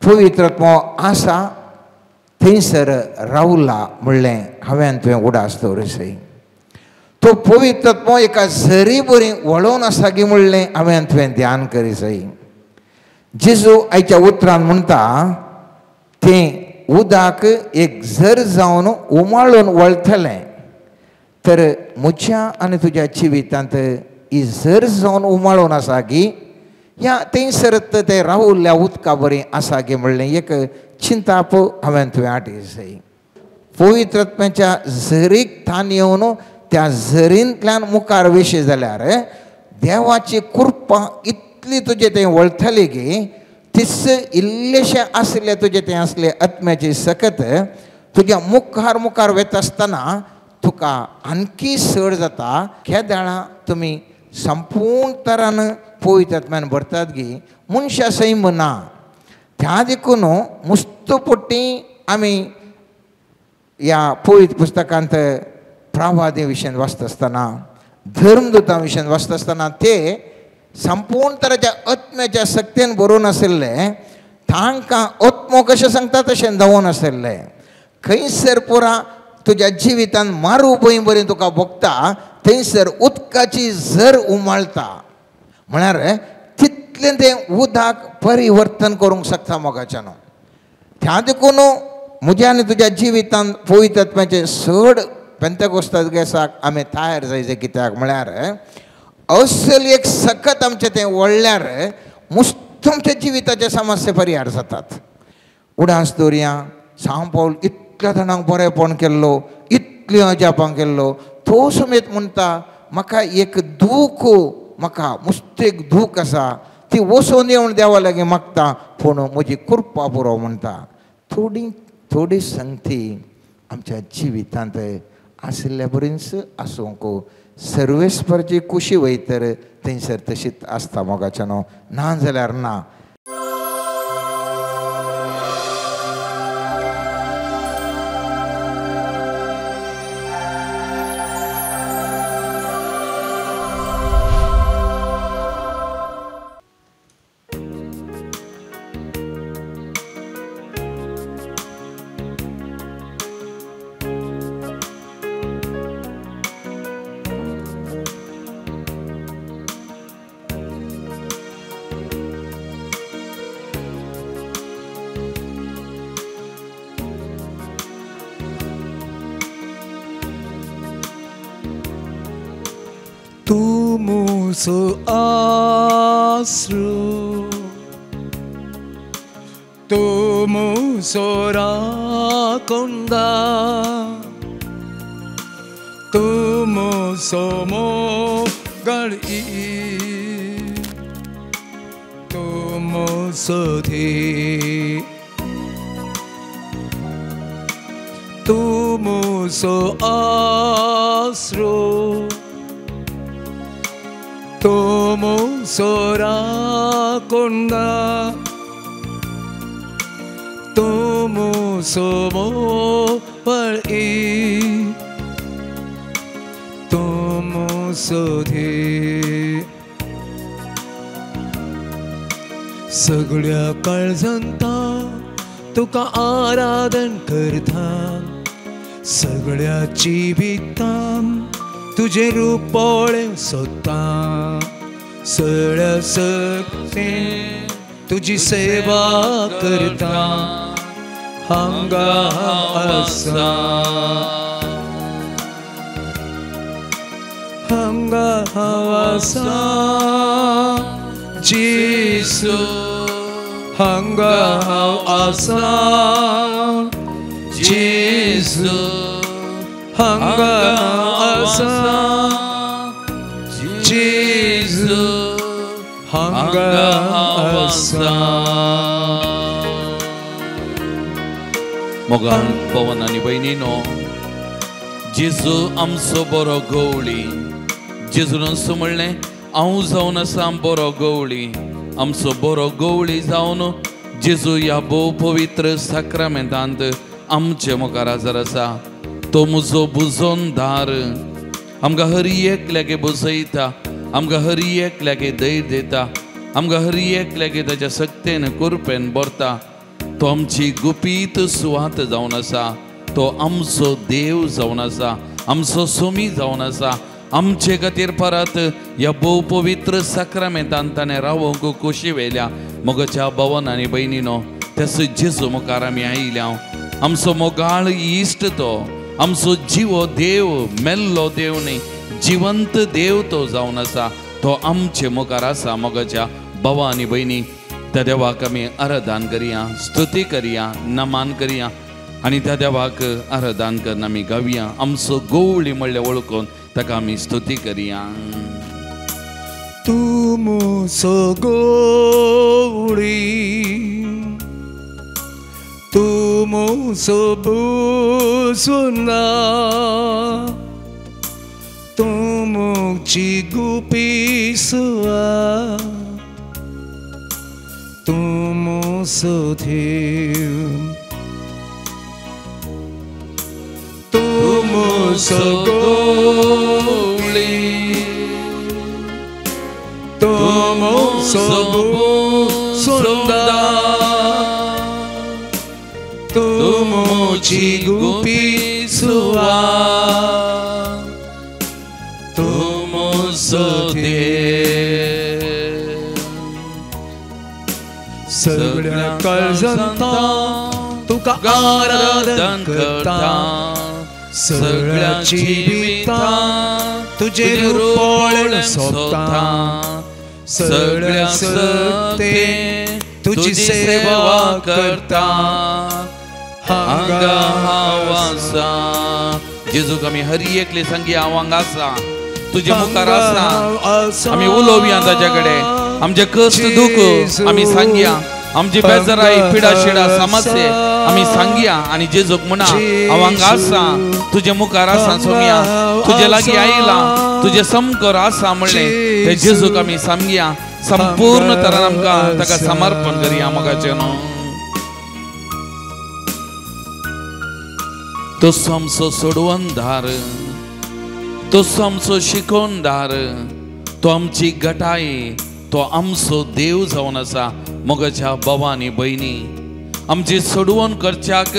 पवित्रत्व आसा थंयसर रावला म्हणलें हांवें तुवें उडास दवरसय. तो पवित्रत्व एका झरी बरी वळोवन आसा गी म्हणलें हांवें तुवें ध्यान करीसय. जेजू आयच्या उतरान म्हणटा तें उदक एक झर जावन उमाळून वळटलें. तर म्हज्या आनी तुज्या जिवितांत ही झर जावन उमाळून आसा गी या थंयसर तें रावल्ल्या उदका बरी आसा गे म्हणलें एक चिंताप हांवें तुवें हाडसय. पवित्रत्वाच्या झरीक थान येवन त्या झरींतल्यान मुखार वेशी जाल्यार देवाची कृपा इतली तुजे थंय वळटली गे. तिस इल्लेशें आसलें तुजे थंय आसले आत्म्याची सकत तुज्या मुखार मुखार वता आसतना तुका आणकी चड जाता. ह्या देळा तुमी संपूर्ण तरान पवित्रत्वान भरतात गे मनशा सैम ना. त्या देखून मुस्तपट्टी आमी ह्या पवित्र पुस्तकांत प्रवादी विशयन वाचता आसतना धर्मदुतां विशयन वाचता आसतना ते संपूर्ण तराच्या आत्म्याच्या सक्तीन बरोवन आशिल्ले. तांकां आत्मो कशें सांगता तशें जावन आशिल्लें. खंयसर पुरा तुज्या जिवितान मारू पळय बरी तुका भोगता थंयसर उदकाची झर उमाळटा. म्हळ्यार तितलें तें उदक परिवर्तन करूंक शकता मोगाच्यान. त्या देखून म्हज्या आनी तुज्या जिवितान पवित्रत्वाचें चड पेंतेकोस्ताच्या दिसाक आमी तयार जायचे. कित्याक म्हळ्यार असली एक सकत आमचें तें वळल्यार मुस्त आमच्या जिविताचे समस्या परिहार जातात. उडास दवरया. सांव पावल इतल्या जाणांक बरेपण केल्लो, इतली अजापां केल्लो, तो समेत म्हणटा म्हाका एक दूख, म्हाका मुस्त एक दूख आसा ती वचून येवन देवा लागीं मागता पूण म्हजी कृपा पुरो म्हणटा. थोडी संगती आमच्या जिवितांत आशिल्ल्या बरीच आसूंक सर्वेस्परची कुशी वयतर थंयसर तशीच आसता मोगाच्यान ना जाल्यार ना. Tu muso asru, tu muso rakonda, tu muso mogali, tu muso thi, tu muso asru. Tomo sorakonda, tomo somo pari, tomo sodhe. सगळ्या काळजांता तुका आराधन करता, सगळ्या जिवितां तुझे रूपोळे सोदता, सगळ्या सक्तीन तुझी सेवा करता. हांगा आसा, हांगा आसा जेसू, हांगा आसा जेसू, हांगा आसा जेसू, हांगा आसा. मोगान पवन आनी भयणीनो, जेजू आमचो बरो गवळी. जेजून असो म्हणलें हांव जावन आसा बरो गवळी. आमचो बरो गवळी जावन जेजू ह्या भोव पवित्र साक्रामेंतांत आमचे मुखार हजर आसा. तो म्हजो बुजोनदार आमकां हर एकल्यागे बुजयता, आमकां हर एकल्यागे धैर्य दिता, आमकां हर एकल्यागे ताच्या सक्तेन कृपेन भरता. तो आमची गुपीत सुवात जावन आसा, तो आमचो देव जावन आसा, आमचो सोमी जावन आसा. आमचे खातीर परत ह्या भोव पवित्र साक्रामेंतान ताणें रावोंक खोशी वेल्या. मोगाच्या भावान आनी भयणीनो, तेच जेजू मुखार आमी आयल्या. आमचो मोगाळ इश्ट तो, आमचो जिवो देव, मेल्लो देव न्ही, जिवंत देव तो जावन आसा. तो आमचे मुखार आसा. मोगाच्या भावा आनी भयणी, त्या देवाक आमी आराधन करया, स्तुती करया, नमान करया आनी त्या देवाक आराधन करून आमी गावया. आमचो गवळी म्हणलें वळखून ताका आमी स्तुती करया. तूं म्हजो गवळी, तूं म्हजो बुसुना, तूं म्हजी गुपी सुवात, तूं म्हजो देव, तूं म्हजो गवळी, तूं म्हजो बुसुना, तूं म्हजी गुपी सुवात, तूं म्हजो देव. सगळ्या काळजांत तुका आराधन करता, सगळ्या जिवितांत तुजे रूप सोदता, सगळ्या सत्ते तुजी सेवा करता. हांगा हांव आसा. जेजूक आमी हरी एकली सांगया, हांव हांगा आसा, तुजे मुखार आसा. आमी उलोवया ताचे कडेन, आमचे कश्ट दुख आमी सांगया, आमची बेजाराई पिडा शिडा समस्या आमी सांगया आनी जेजूक म्हणा, हांव हांगा आसा, तुजे मुखार आसा सोम्या, तुजे लागीं आयला, तुजे समकोर आसा म्हणलें ते जेजूक आमी सांगया. संपूर्ण तरान आमकां ताका समर्पण करया. मोगाचें न्हू, तो आमचो सोडवणदार, तो आमचो शिकोवणदार, तो आमची गटाय, तो आमचो देव जावन आसा. मोगाच्या भावा आनी भयणी, आमची सोडवण करच्याक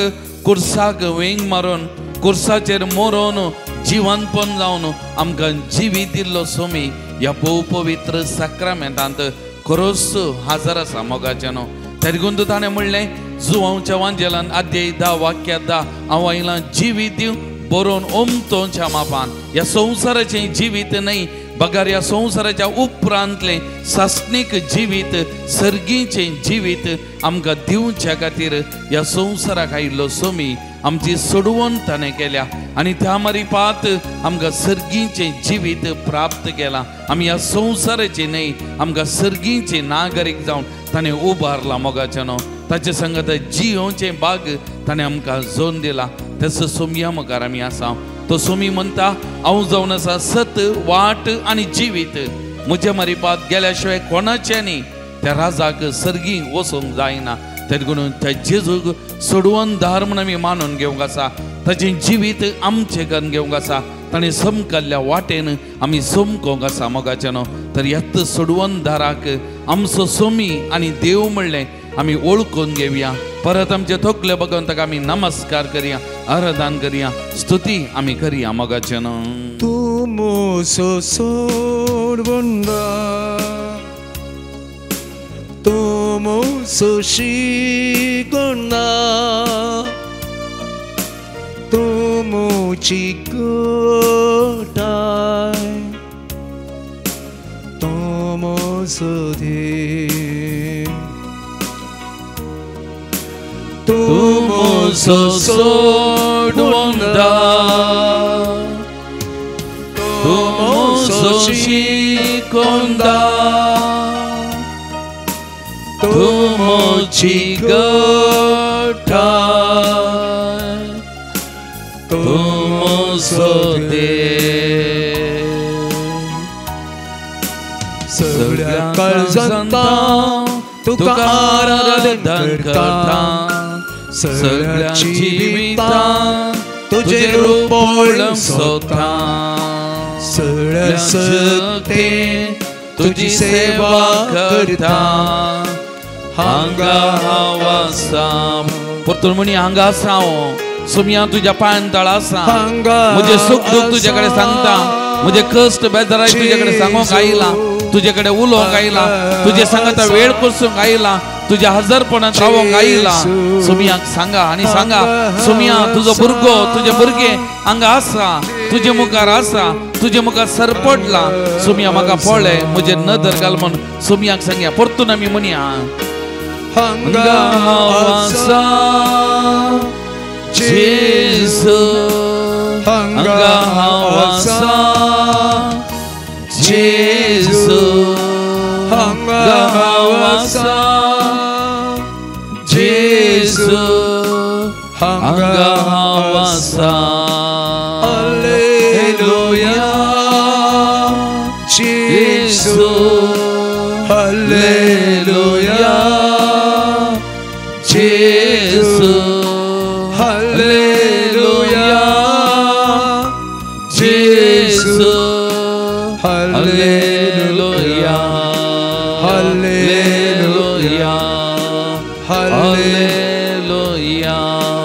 कुर्साक वेंग मारून, कुर्साचेर मरून जिवंतपण जावन आमकां जिवीत दिल्लो सोमी ह्या भोव पवित्र साक्रामेंतांत खरोच हाजर आसा. मोगाचें न्हू, तेगून ताणें म्हणलें जुवांच्या वांजेलान अध्याय 10 वाक्य 10, हांव आयलां जिवीत दिवं बरोवन ओमतोच्या मापान. ह्या संवसाराचें जिवीत न्हय, बगार ह्या संवसाराच्या उपरांतलें सासणीक जिवीत, सर्गीचें जिवीत आमकां दिवच्या खातीर ह्या संवसाराक आयिल्लो सोमी आमची सोडवण ताणें केल्या आनी त्या मारिपात आमकां सर्गीचें जिवीत प्राप्त केलां. आमी ह्या संवसाराचें न्हय, आमकां सर्गीचें नागरीक जावन ताणें उबारला. मोगाचें न्हू, ताचे संगत जियोचें भाग ताणें आमकां जोन दिला. तसो सोमया मुखार आमी आसा. तो सोमी म्हणटा, हांव जावन आसा सत, वाट आनी जिवीत. म्हज्या मारिपात गेल्या शिवाय कोणाचें न्ही त्या राजाक सर्गी वचूंक जायना. तेगून त्या जेजूक सोडवणदार म्हूण आमी मानून घेवंक आसा. ताचें जिवीत आमचें करून घेवंक आसा. ताणें समकल्ल्या वाटेन आमी समकोंक आसा. मोगाचें न्हू, तर ह्यात सोडवणदाराक आमचो सोमी आनी देव म्हणलें आमी वळखून घेवया. परत आमचे थोकले बघून ताका आमी नमस्कार करया, आराधन करया, स्तुती आमी करया. मोगाचें न्हू, तूं म्हजो सोडवणदार, तूं म्हजो शिकोवणदार, तूं म्हजी गटाय, तूं म्हजो देव, तूं म्हजो सोडवणदार, तूं म्हजो शिकोवणदार, तूं म्हजी गटाय, तूं म्हजो देव. सगळ्या काळजांत तुका आराधन करता, सगळ्या जिवितांत तुजे रूप सोदता, सगळ्या सत्ते तुजी सेवा करता. हांगा हांव आसा परतून म्हणी हांगा आसा हांव सुमया तुज्या पांयतळा आसा म्हजे सुख दुख तुजे कडेन सांगता म्हजे कश्ट बेजाराय तुजे कडेन सांगूंक आयला तुजे कडेन उलोवंक आयला तुजे सांगता वेळ करसूंक आयला तुज्या हजरपणांत रावोंक आयला सुमयाक सांगा आनी सांगा सुमया तुजो भुरगो तुजे भुरगे हांगा आसा तुजे मुखार आसा तुजे मुखार सरपडला सुमया म्हाका पळय म्हजे नदर घाल म्हूण सुमयाक सांगया परतून आमी म्हणया हांगा हांव आसा जेजू हांगा हांव आसा जेजू हांगा हांव आसा जेजू हांगा हांव आसा हालेलुया जेजू हालेलुया जेजू हालेलुया जेजू hallelujah hallelujah hallelujah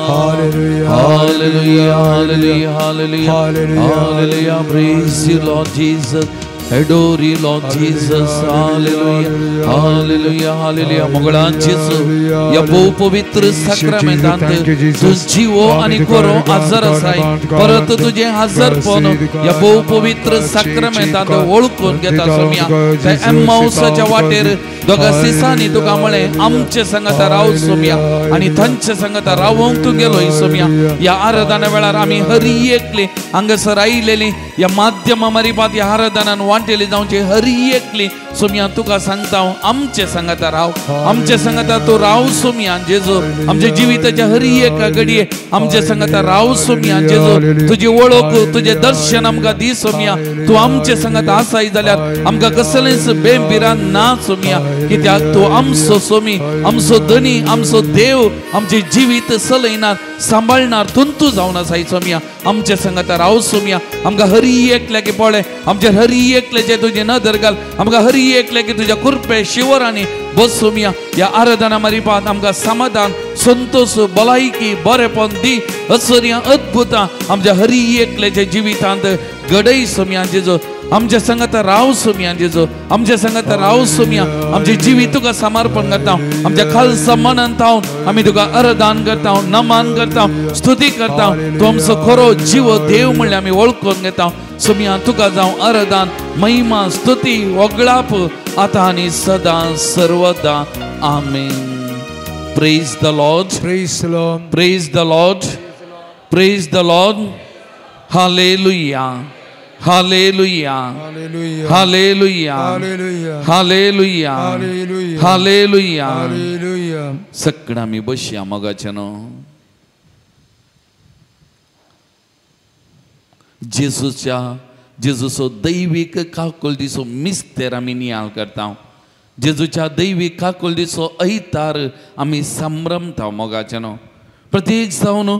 hallelujah hallelujah hallelujah hallelujah praise you Lord Jesus adore you Lord Jesus hallelujah hallelujah hallelujah मोगळां जेजू या पवित्र साक्रामेंतांत तू जीवो आनी करो हजर आसाय परत तुझे हजरपण या पवित्र साक्रामेंतांत वळखून घेता सोम्या त्या एम्माउसाच्या वाटेर दोगा सिसांनी तुका म्हळें आमचे संगता राव सोम्या आनी तांचे संगता रावोंक तूं गेलोय सोम्या या आराधना वेळार आमी हरी एकली हांगासर आयिल्ली या माध्यमा मारिपात या आराधनान वांटेली जावचे हरी एकली सोम्या तुका सांगता आमचे संगता राव आमचे संगता तू राव सोम्या जेजू आमच्या जिविताच्या हरी एका घडये आमचे संगता राव सोम्या जेजू तुझी वळख तुझे दर्शन आमकां दी सोम्या तू आमचे संगता आसाय जाल्यार आमकां कसलेंच बेबिरान ना सोम्या कित्याक तू आमचो सोमी आमचो धनी आमचो देव आमचे जिवीत चलयनार सांबाळनार तूं जावन आसाय सोम्या आमचे संगता राव सोम्या आमकां हरी एकल्या की पळय आमचे हरी एकल्याचे तुझे नदर घाल आमकां हरी एकल्या की तुज्या कुरपे शिवरांनी बस सोम्या या आराधना मारिपात आमकां समाधान संतोष भलायकी बरेपण दी आश्चर्य अद्भुतां आमच्या हरी एकल्याच्या जिवितांत घडय सोम्या जेजू आमच्या संगता राव सोम्या जेजू आमच्या संगता राव सोम्या आमचे जिवीत तुका समर्पण करता आमच्या खालसा मनांत हांव आमी तुका आराधन करता नमन करता स्तुती करता तूं आमचो खरो जीव देव म्हणल्यार आमी वळखून घेता सोम्या तुका जावं आराधन महिमा स्तुती वगळाप आता आनी सदां सर्वदा आमेन Praise the Lord. Praise the Lord. Praise the Lord. Praise the Lord. Hallelujah. Hallelujah. Hallelujah. Hallelujah. Hallelujah. Hallelujah. Hallelujah. Hallelujah. Hallelujah. सगळा मी बसया मगाच्यानो जेजूचो दैवीक काकुलतीचो मिस्तेर आमी नियाळ करता जेजूच्या दैवीक काकुलतीचो ऐतार आमी संभ्रमता मोगाच्यानो प्रत्येक जावन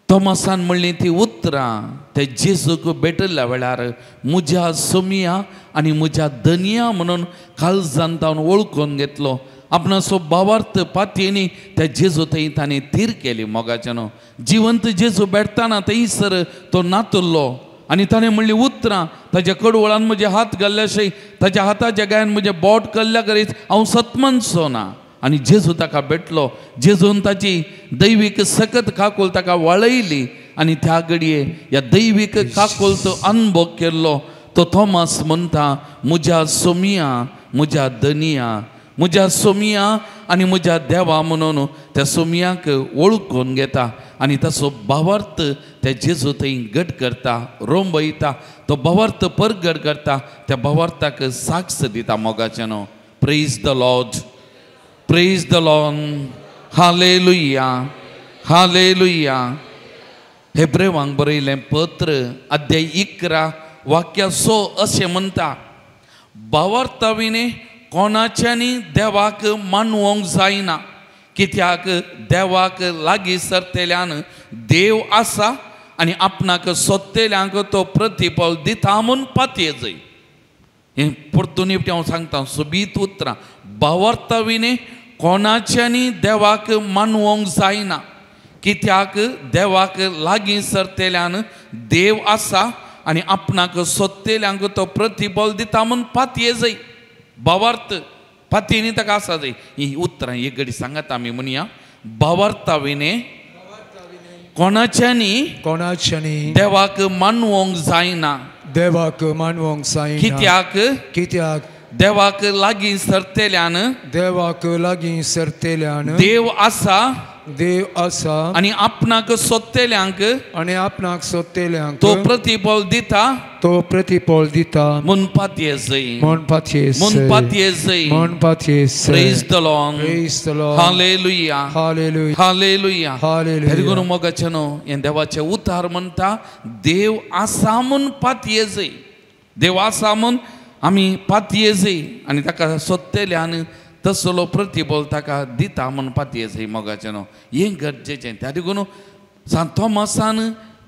तोमासान म्हणली ती उतरां ते जेजूक भेटल्या वेळार म्हज्या सोमिया आनी म्हज्या धनिया म्हणून काळजांत तावन वळखून घेतलो आपणाचो भावार्थ पातयेनी त्या जेजू थंय ताणें थीर केली मोगाच्यानो जिवंत जेजू भेटताना थंयसर तो नातुल्लो आनी ताणें म्हणली उतरां ताच्या कडवळान म्हजे हात घाल्ल्याशे ताच्या हाताच्या गायन म्हजे बोट कल्ल्या करीत हांव सतमनसो ना आनी जेजू ताका भेटलो जेजून ताची दैवीक सकत काकूल ताका वळयली आनी त्या घडये ह्या दैवीक काकुलतो अनुभव केल्लो तो थोमास म्हणटा म्हज्या सोमिया म्हज्या धनिया म्हज्या सोमिया आनी म्हज्या देवा म्हणून त्या सोमियाक वळखून घेता आनी ताचो भावार्थ त्या जेजू थंय घट करता रोंबयता तो भावार्थ परगट करता त्या भावार्थाक साक्ष दिता मोगाच्यानो praise the Lord praise the Lord hallelujah hallelujah हेब्रेवांक बरयलें पत्र अध्याय 11 वाक्य 6 अशें म्हणटा भावार्थाविने कोणाच्यानी देवाक मानवंक जायना कित्याक देवाक लागीं सरतेल्यान देव आसा आनी आपणाक सोदतेल्यांक तो प्रतिफळ दिता म्हूण पातये जाय हें परतून हांव सांगता सोबीत उतरां भावार्थाविने कोणाच्यानी देवाक मानवंक जायना, कित्याक देवाक लागीं सरतेल्यान देव आसा आनी आपणाक सोदतेल्यांक तो प्रतिफल दिता म्हूण पातये जाय. भावार्थ पातयेनी ताका आसा जाय. ही उतरां एक घडी सांगात आमी म्हणया. भावार्थाविने कोणाच्यानी देवाक मानवंक जायना, देवाक मानवंक जायना, कित्याक देवाक लागीं सरतेल्यान देवाक लागीं सरतेल्यान देव आसा आनी आपणाक सोदतेल्यांक तो प्रतिफल दिता म्हूण पातये जाय. Praise the Lord. Hallelujah. Hallelujah. हेरगून मोगाचेनो हें देवाचें उतार म्हणटा देव आसा म्हूण पातये जाय. देव आसा म्हूण आमी पातये जाय आनी ताका सोदतेल्यान तसलो प्रतिफल ताका दिता म्हूण पातये जाय. मोगाचेनो हें गरजेचें. त्या देखून सांत थोमासान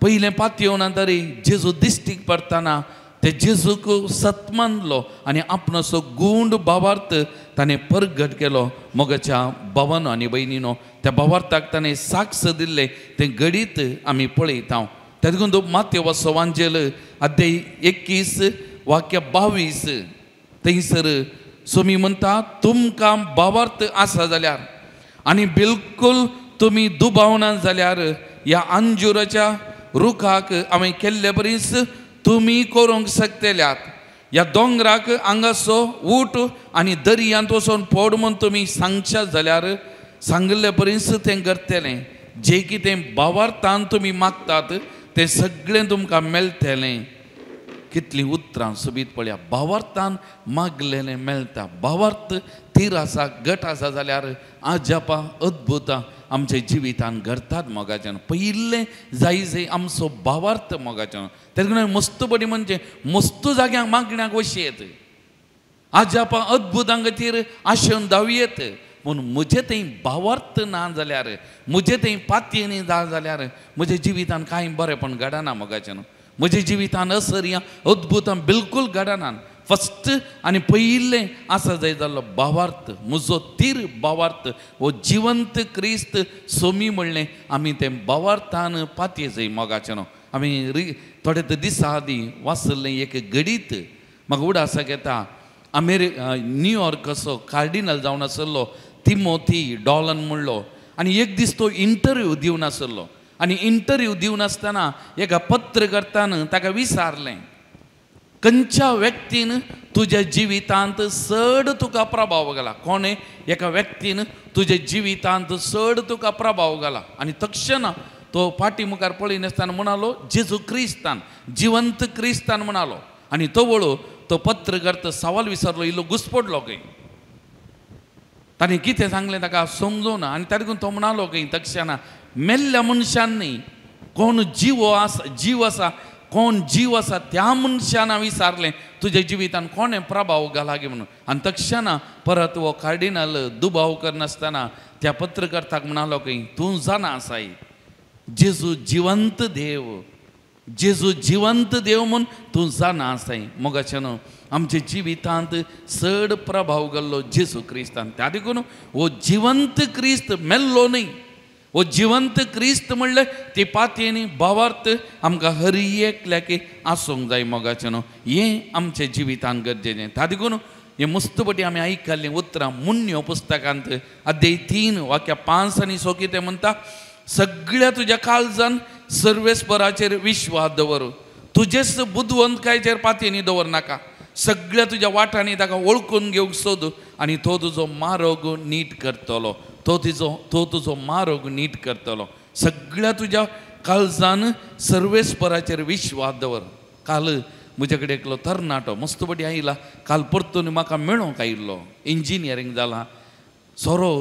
पयलें पातयेवना तरी जेजू दिश्टीक पडटाना ते जेजूक सत मानलो आनी आपणाचो गूंड भावार्थ ताणें परगट केलो. मोगाच्या भावानो आनी भयणीनो, त्या भावार्थाक ताणें साक्ष दिल्लें तें घडीत आमी पळयता. त्या देखून माथेव वांजेल अध्याय 21 वाक्य 22 थंयसर सोमी म्हणटा तुमकां भावार्थ आसा जाल्यार आनी बिलकुल तुमी दुबावना जाल्यार ह्या अंजुराच्या रुखाक हांवें केल्ले परीस तुमी करूंक शकतेल्यात. ह्या दोंगराक हांगासो उठ आनी दर्यांत वचोन पड म्हूण तुमी सांगशात जाल्यार सांगले परीस तें करतलें. जें कितें भावार्थान तुमी मागतात तें सगळें तुमकां मेळटलें. कितलीं उतरां सोबीत पळया. भावार्थान मागलेलें मेळटा. भावार्थ थीर आसा, गट आसा जाल्यार आजापां अद्भुतां आमच्या जिवितान घडटात. मोगाच्यान पयलें जाय आमचो भावार्थ. मोगाच्यान तेन्ना मस्त बरी म्हणजे मस्त जाग्यांक मागण्याक वशेत आजापां अद्भुतां खातीर आशेवन धांवयेत. पूण म्हजे थंय भावार्थ ना जाल्यार, म्हजे थंय पातयेनी ना जाल्यार म्हज्या जिवितान कांय बरेंपण घडना. मोगाच्यान म्हज्या जिवितान असर्या अद्भुतां बिलकुल घडना. फस्ट आनी पयलें आसा जाय जाल्लो भावार्थ. म्हजो तीर भावार्थ हो जिवंत क्रिस्त सोमी म्हणलें आमी तें भावार्थान पातये जाय. मोगाचेनो आमी थोडे दिसा आदीं वाचलें एक घडीत म्हाका उडासाक येता. न्यूयॉर्क असो कार्डिनल जावन आसलो तिमोथी डॉलन म्हणलो आनी एक दीस तो इंटरव्यू दिवन आसलो आनी इंटरव्यू दिवन आसतना एका पत्रकर्तान ताका विचारलें खंयच्या व्यक्तीन तुज्या जिवितांत चड तुका प्रभाव घाला. कोणें एका व्यक्तीन तुज्या जिवितांत चड तुका प्रभाव घाला. आनी तक्षणा तो फाटी मुखार पळय नासतना म्हणालो जेजू क्रिस्तान, जिवंत क्रिस्तान म्हणालो. आनी तो वळू तो पत्रकर्ता सवाल विचारलो इल्लो घुसपडलो खंय. ताणें कितें सांगलें ताका समजोना. आनी ताका तो म्हणालो खंय तक्षणा मेल्ल्या मनशांनी कोण जीव आसा कोण जीव आसा त्या मनशान विचारलें तुज्या जिवितान कोणें प्रभाव घाला गे म्हणून. आनी तक्षणा परत वो कार्डिनल दुबाव करनासतना त्या पत्रकर्ताक म्हणालो खंय तूं जाणा आसाय जेजू जिवंत देव, जेजू जिवंत देव म्हूण तूं जाणा आसाय. मोगाचेनो आमच्या जिवितांत चड प्रभाव घाल्लो जेजू क्रिस्तान. त्या देखून हो जिवंत क्रिस्त मेल्लो न्ही. वो जिवंत क्रिस्त म्हणले ती पातयेनी भावार्थ आमकां हर एकल्याकी आसूंक जाय. मोगाचेनो हें आमच्या जिवितांत गरजेचें. त्या देखून हें मस्तपटी आमी आयकल्लें उतरां मुन्यो पुस्तकांत अध्याय 3 वाक्य 5 आनी 6 कितें म्हणटा सगळ्या तुज्या काळजान सर्वेस्पराचेर विश्वास दवर, तुजेच बुदवंतकायेचेर पातयेनी दवरनाका. सगळ्या तुज्या वाटांनी ताका वळखून घेवंक सोद आनी तो तुजो मार्ग नीट करतलो. तो तुजो मार्ग नीट करतलो. सगळ्या तुज्या काळजान सर्वेस्पराचेर विश्वास दवर. काल म्हजे कडेन एकलो तरणाटो मस्तपटी आयला. काल परतून म्हाका मेळोंक आयिल्लो. इंजिनियरींग जाला, सोरो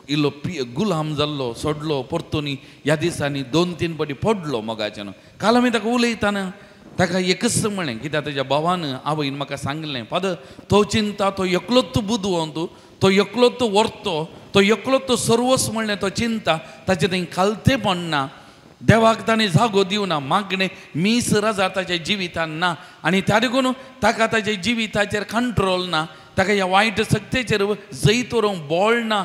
इल्लो गुलाम जाल्लो, सोडलो परतून ह्या दिसांनी 2-3 फावटी पडलो. मोगाच्यान काल आमी ताका उलयताना ताका एकच म्हळें कित्याक ताच्या भावान आवयन म्हाका सांगलें फादर तो चिंता तो एकलोच बुदवंत, तो एकलोच व्हरतो, तो एकलोच सर्वस्व म्हणलें तो चिंता. ताचें थंय खालतेपण ना. देवाक ताणें जागो दिवना. मागणें मीस राजा ताच्या जिवितान ना. आनी त्या देखून ताका ताच्या जिविताचेर कंट्रोल ना. ताका ह्या वायट शक्तीचेर जैत व्हरूंक बोळ ना.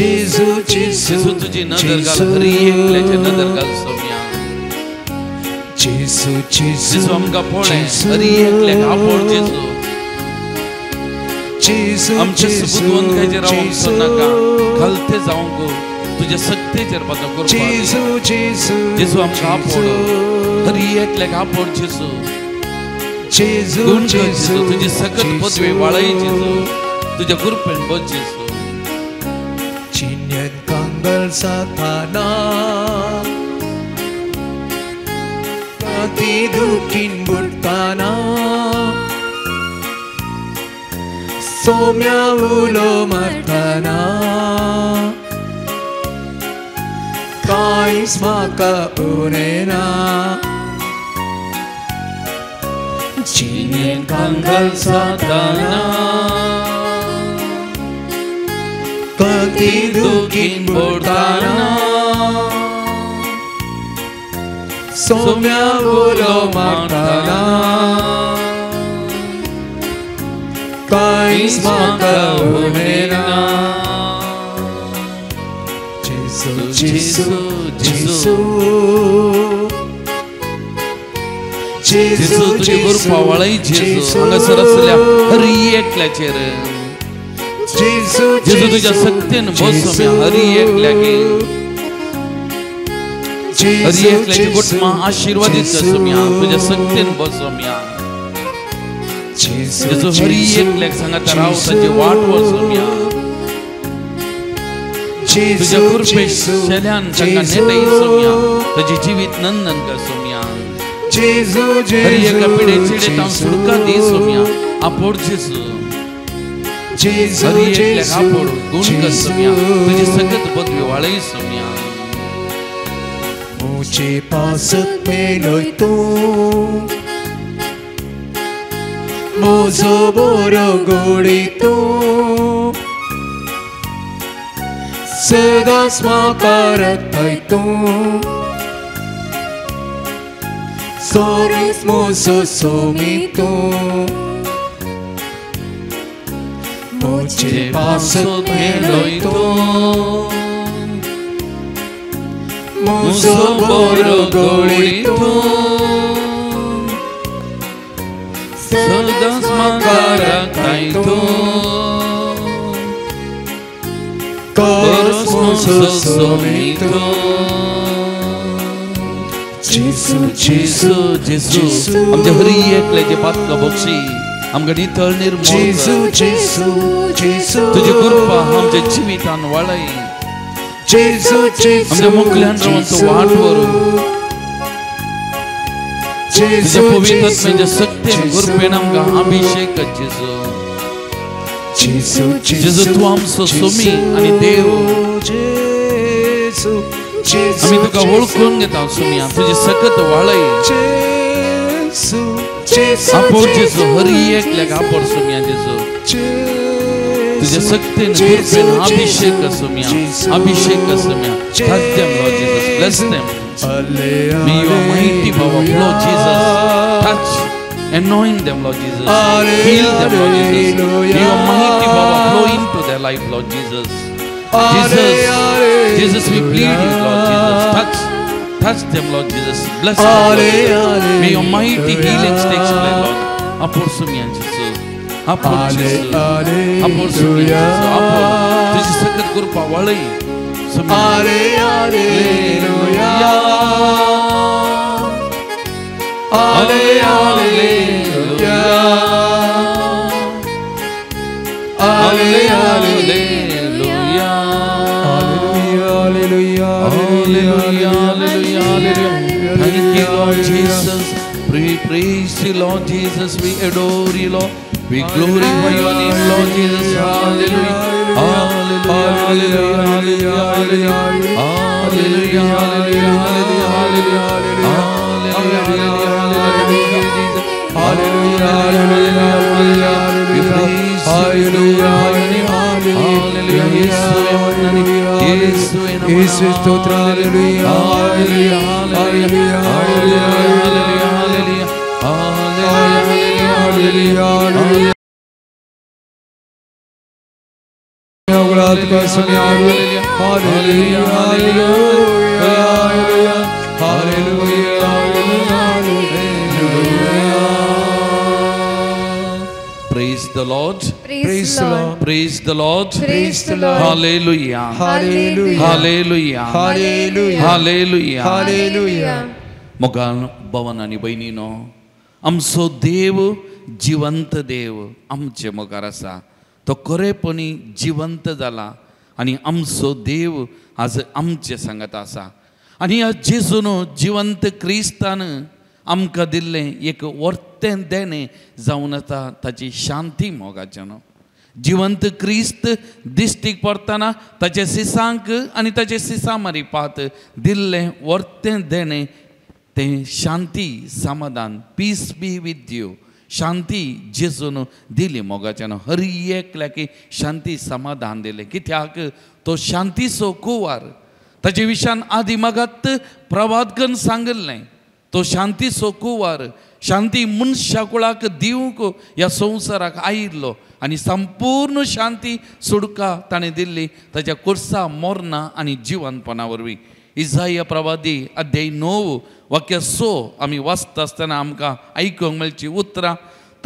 Gesù, Gesù Gesù, तुझी नजर घाल हरी एकल्याचे नजर घाल सोम्या Gesù, Gesù Gesù, आमका पळय हरी एकल्याक आपड जेजू Gesù, आमच्या सुबुद्वन खायचे रावंक सोनाका घालते जावंक तुझ्या सक्तेचेर पाता करपा Gesù, Gesù, जेजू आमका आपड हरी एकल्याक आपड जेजू Gesù, गुण कर जेजू Gesù, तुझी सकत पदवी वाळय जेजू तुझ्या कृपेन बस जेजू Cinyen kanggal satana Hati dukin burtana Somya ulo martana Kais maka unena Cinyen kanggal satana Pati dukin burtana Somya ulo martana Kais maka unena Gesù, Gesù, Gesù जेजू तुझी कृपा वाळय जेजू हांगासर असल्या हरी एकल्याचेर Gesù, जेजू तुझ्या सक्तेन बसम्या हरी एकल्यागे हरी एकल्याची गुटमा आशीर्वादित करसम्या तुझ्या सक्तेन बसम्या जेजू हरी एकल्याक सांगाता रावताची वाट वसम्या तुझ्या कृपे शेल्यान तांकां नेटयसम्या ताची जीवित नंदन करसम्या Gesù, हरी एका पिढेचेडे Gesù, तां सुटका दी सोम्या आपोड जेजू Gesù, हरी एकल्याक आपोड गुण Gesù, करसम्या तुझी सकत पदवी वाळय Saumya Muci pasut meloi tu Mozo boro gori tu Sedas makarat hai tu Soris mozo somi tu Muci pasut meloi tu Muso boro gori tu Sedas makarat hai tu Koros muso somi tu Gesù, जेजू जेजू आमच्या हरी एकल्याचे पातका बक्षी आमकां नितळ निर्मळ Gesù, कर Gesù, Gesù तुझी कृपा आमच्या जिवितान वाळय Gesù, Gesù आमच्या मुखल्यान रावंचो वाट वरू तुझ्या पवित्रत्वाच्या सक्तेन कृपेन आमकां अभिषेक कर जेजू Gesù, जेजू तू आमचो सोमी आनी देव Gesù, Gesù आमी तुका वळखून घेता सोम्या तुझी सकत वाळय Gesù, Gesù आपोड जेजू हरी एकल्याक आपोड सोम्या जेजू तुझ्या सक्तेन कृपेन अभिषेक कर सोम्या अभिषेक कर Saumya touch them Lord Jesus bless them may your mighty power flow Jesus touch anoint them Lord Jesus heal them Lord Jesus may your mighty power flow into their life Lord Jesus Jesus we plead you Lord Jesus touch them Lord Jesus bless them Lord Jesus. May your mighty healings take place Lord apor somian Jesus apor Jesus apor somian Jesus apor तुझी सकत कृपा वाळय सोमिया Alleluia Alleluia Alleluia Thank you Lord Jesus we praise you Lord Jesus we adore you Lord we glorify your name Lord Jesus hallelujah hallelujah hallelujah hallelujah तुका सुम्या hallelujah hallelujah hallelujah hallelujah Praise the Lord. Praise the Lord. Praise the Lord. Praise the Lord. Hallelujah. Hallelujah. Hallelujah. Hallelujah. Hallelujah. Hallelujah. मोगान भवन आणि बहिणीनो, आमचो देव जिवंत देव आमचे मोगार आसा. तो खरेपणी जिवंत जाला आणि आमचो देव आज आमचे सांगत आसा. आणि ह्या जेजून जिवंत क्रिस्तान आमकां दिल्लें एक वर्तें देणें जावन आसा ताची शांती मोगाच्यान. जिवंत क्रिस्त दिश्टीक पडटना ताचे सिसांक आनी ताचे सिसां मारिपात दिल्लें वर्तें देणें तें शांती समाधान. Peace be with you. शांती जेजून दिली मोगाच्यान. हर एकल्याक शांती समाधान दिलें. कित्याक तो शांतीचो कुंवार. ताचे विशयान आदी मागात प्रवादकन सांगलें. तो शांतीचो कुंवार. शांती मनशा कुळाक दिवंक ह्या संवसाराक आयिल्लो आनी संपूर्ण शांती सुडका ताणें दिल्ली ताच्या कुर्सा मोरना आनी जिवंतपणा वरवीं. इसाया प्रवादी अध्याय 9 वाक्य 6 आमी वाचता आसतना आमकां आयकूंक मेळची उतरां.